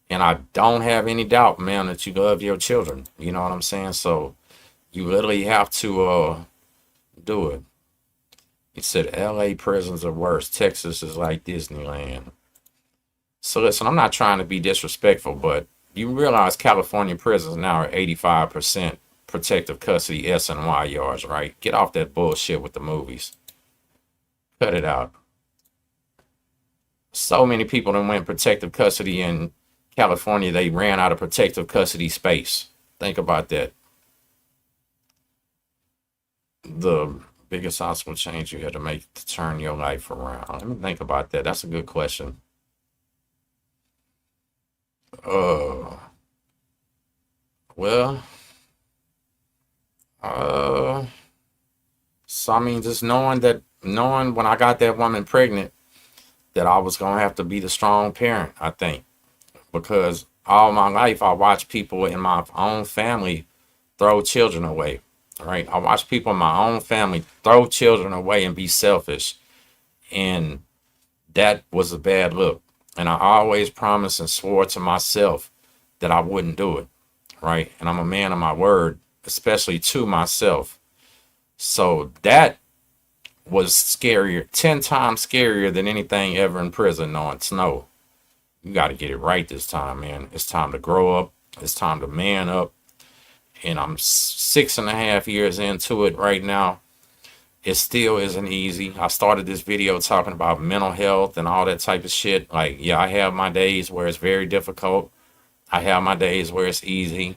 And I don't have any doubt, man, that you love your children. You know what I'm saying? So you literally have to do it. He said LA prisons are worse. Texas is like Disneyland. So listen, I'm not trying to be disrespectful, but you realize California prisons now are 85% protective custody S and Y yards, right? Get off that bullshit with the movies. Cut it out. So many people that went protective custody in California, they ran out of protective custody space. Think about that. The biggest obstacle change you had to make to turn your life around. Let me think about that. That's a good question. Well, so I mean, just knowing when I got that woman pregnant, that I was gonna have to be the strong parent, I think, because all my life I watched people in my own family throw children away, right? I watched people in my own family throw children away and be selfish, and that was a bad look. And I always promised and swore to myself that I wouldn't do it, right? And I'm a man of my word, especially to myself. So that was scarier, 10 times scarier than anything ever in prison, knowing snow. You got to get it right this time, man. It's time to grow up. It's time to man up. And I'm 6.5 years into it right now. It still isn't easy. I started this video talking about mental health and all that type of shit. Like, yeah, I have my days where it's very difficult. I have my days where it's easy.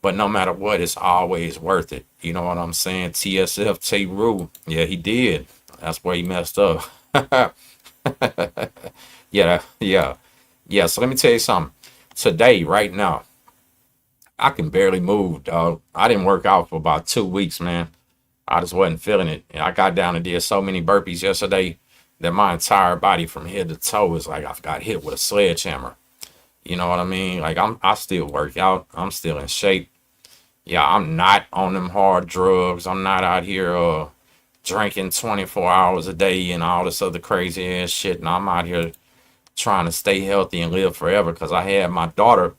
But no matter what, it's always worth it. You know what I'm saying? TSF, T. Rue. Yeah, he did. That's where he messed up. Yeah. So let me tell you something. Today, right now, I can barely move, dog. I didn't work out for about 2 weeks, man. I just wasn't feeling it. And I got down and did so many burpees yesterday that my entire body from head to toe is like I got hit with a sledgehammer. You know what I mean? Like I still work out. I'm still in shape. Yeah, I'm not on them hard drugs. I'm not out here drinking 24 hours a day and all this other crazy ass shit. And I'm out here trying to stay healthy and live forever because I had my daughter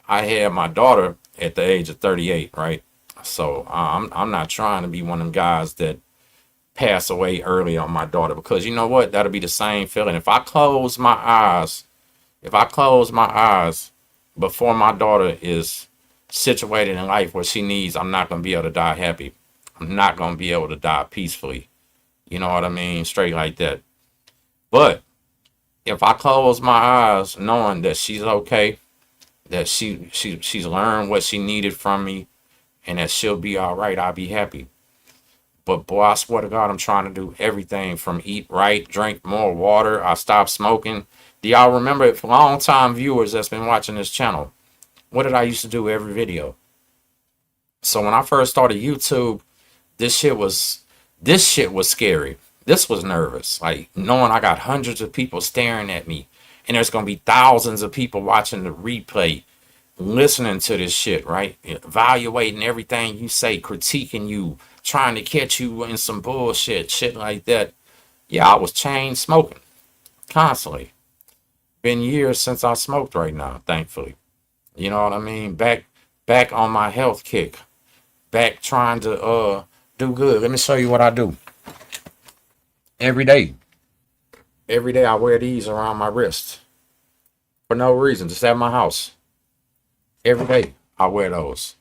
at the age of 38, right? So I'm not trying to be one of them guys that pass away early on my daughter, because you know what? That'll be the same feeling. If I close my eyes before my daughter is situated in life where she needs, I'm not going to be able to die happy. I'm not going to be able to die peacefully. You know what I mean? Straight like that. But if I close my eyes knowing that she's okay, that she's learned what she needed from me, and that she'll be all right, I'll be happy. But boy, I swear to God, I'm trying to do everything from eat right, drink more water. I stopped smoking. Do y'all remember it? For long time viewers that's been watching this channel, what did I used to do every video? So when I first started YouTube, this shit was scary. This was nervous. Like knowing I got hundreds of people staring at me, and there's gonna be thousands of people watching the replay, listening to this shit, right? Evaluating everything you say, critiquing you, trying to catch you in some bullshit, shit like that. Yeah, I was chain smoking constantly. Been years since I smoked right now, thankfully. You know what I mean? Back on my health kick. Back trying to do good. Let me show you what I do. Every day. Every day I wear these around my wrist. For no reason, just at my house. Every day I wear those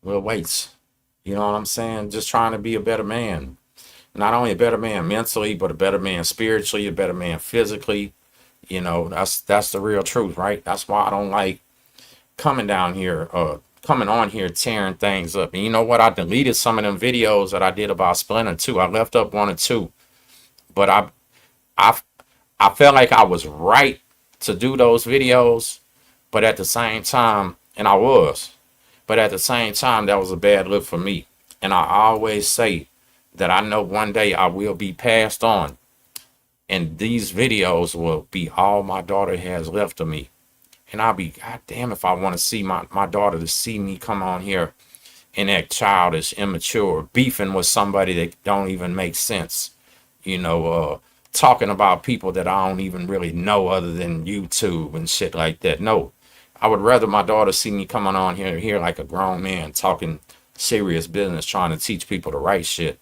little weights. You know what I'm saying? Just trying to be a better man. Not only a better man mentally, but a better man spiritually, a better man physically. You know, that's the real truth, right? That's why I don't like coming on here tearing things up. And you know what? I deleted some of them videos that I did about Splinter 2. I left up 1 or 2. But I felt like I was right to do those videos, but at the same time, and I was, but at the same time, that was a bad look for me. And I always say that I know one day I will be passed on, and these videos will be all my daughter has left of me. And I'll be, God damn, if I want to see my daughter to see me come on here and act childish, immature, beefing with somebody that don't even make sense. You know, talking about people that I don't even really know other than YouTube and shit like that. No, I would rather my daughter see me coming on here like a grown man talking serious business, trying to teach people the right shit.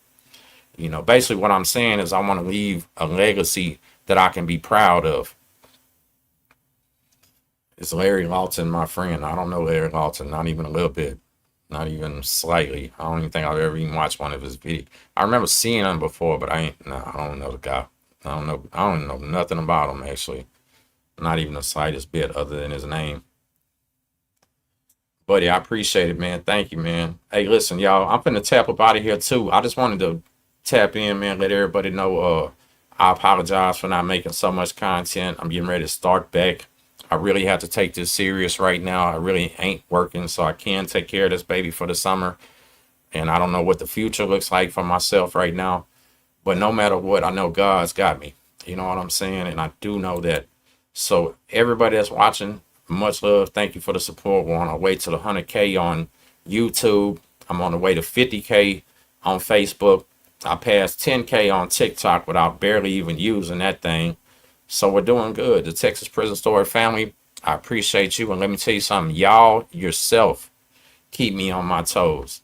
You know, basically what I'm saying is I want to leave a legacy that I can be proud of. It's Larry Lawton, my friend. I don't know Larry Lawton, not even a little bit. Not even slightly. I don't even think I've ever even watched one of his videos. I remember seeing him before, but I don't know the guy. I don't know nothing about him, actually. Not even the slightest bit other than his name. Buddy, I appreciate it, man. Thank you, man. Hey, listen, y'all, I'm finna tap up out of here, too. I just wanted to tap in, man, let everybody know I apologize for not making so much content. I'm getting ready to start back. I really have to take this serious right now. I really ain't working, so I can take care of this baby for the summer. And I don't know what the future looks like for myself right now. But no matter what, I know God's got me. You know what I'm saying? And I do know that. So everybody that's watching, much love. Thank you for the support. We're on our way to the 100K on YouTube. I'm on the way to 50K on Facebook. I passed 10K on TikTok without barely even using that thing. So we're doing good. The Texas Prison Story family, I appreciate you. And let me tell you something. Y'all yourself keep me on my toes.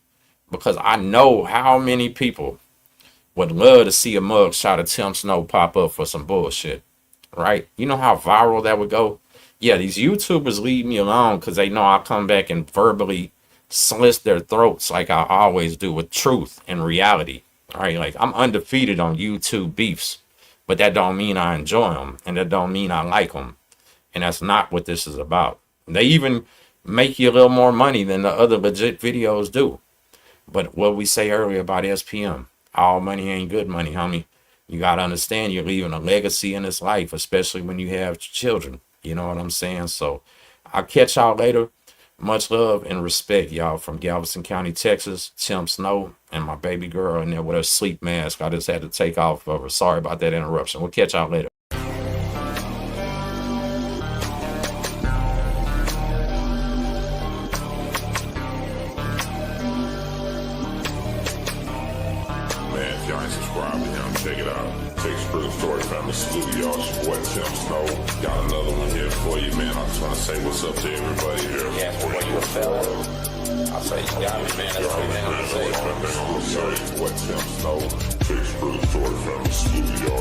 Because I know how many people would love to see a mug shot of Tim Snow pop up for some bullshit. Right? You know how viral that would go? Yeah, these YouTubers leave me alone because they know I'll come back and verbally slit their throats like I always do with truth and reality. All right? Like, I'm undefeated on YouTube beefs. But that don't mean I enjoy them, and that don't mean I like them. And that's not what this is about. They even make you a little more money than the other legit videos do. But what we say earlier about SPM, all money ain't good money, homie. You got to understand you're leaving a legacy in this life, especially when you have children. You know what I'm saying? So I'll catch y'all later. Much love and respect, y'all, from Galveston County, Texas. Tim Snow and my baby girl in there with her sleep mask. I just had to take off of her. Sorry about that interruption. We'll catch y'all later. Man, if y'all ain't subscribed to him, check it out. Texas Prison Story family, salute y'all. It's your boy Tim Snow. Got another one here for you, man. I just want to say what's up to everybody here. Yeah, for what you felt. I say you got me, man. That's what I'm saying. Boy Tim Snow, Texas Prison Story family, salute y'all.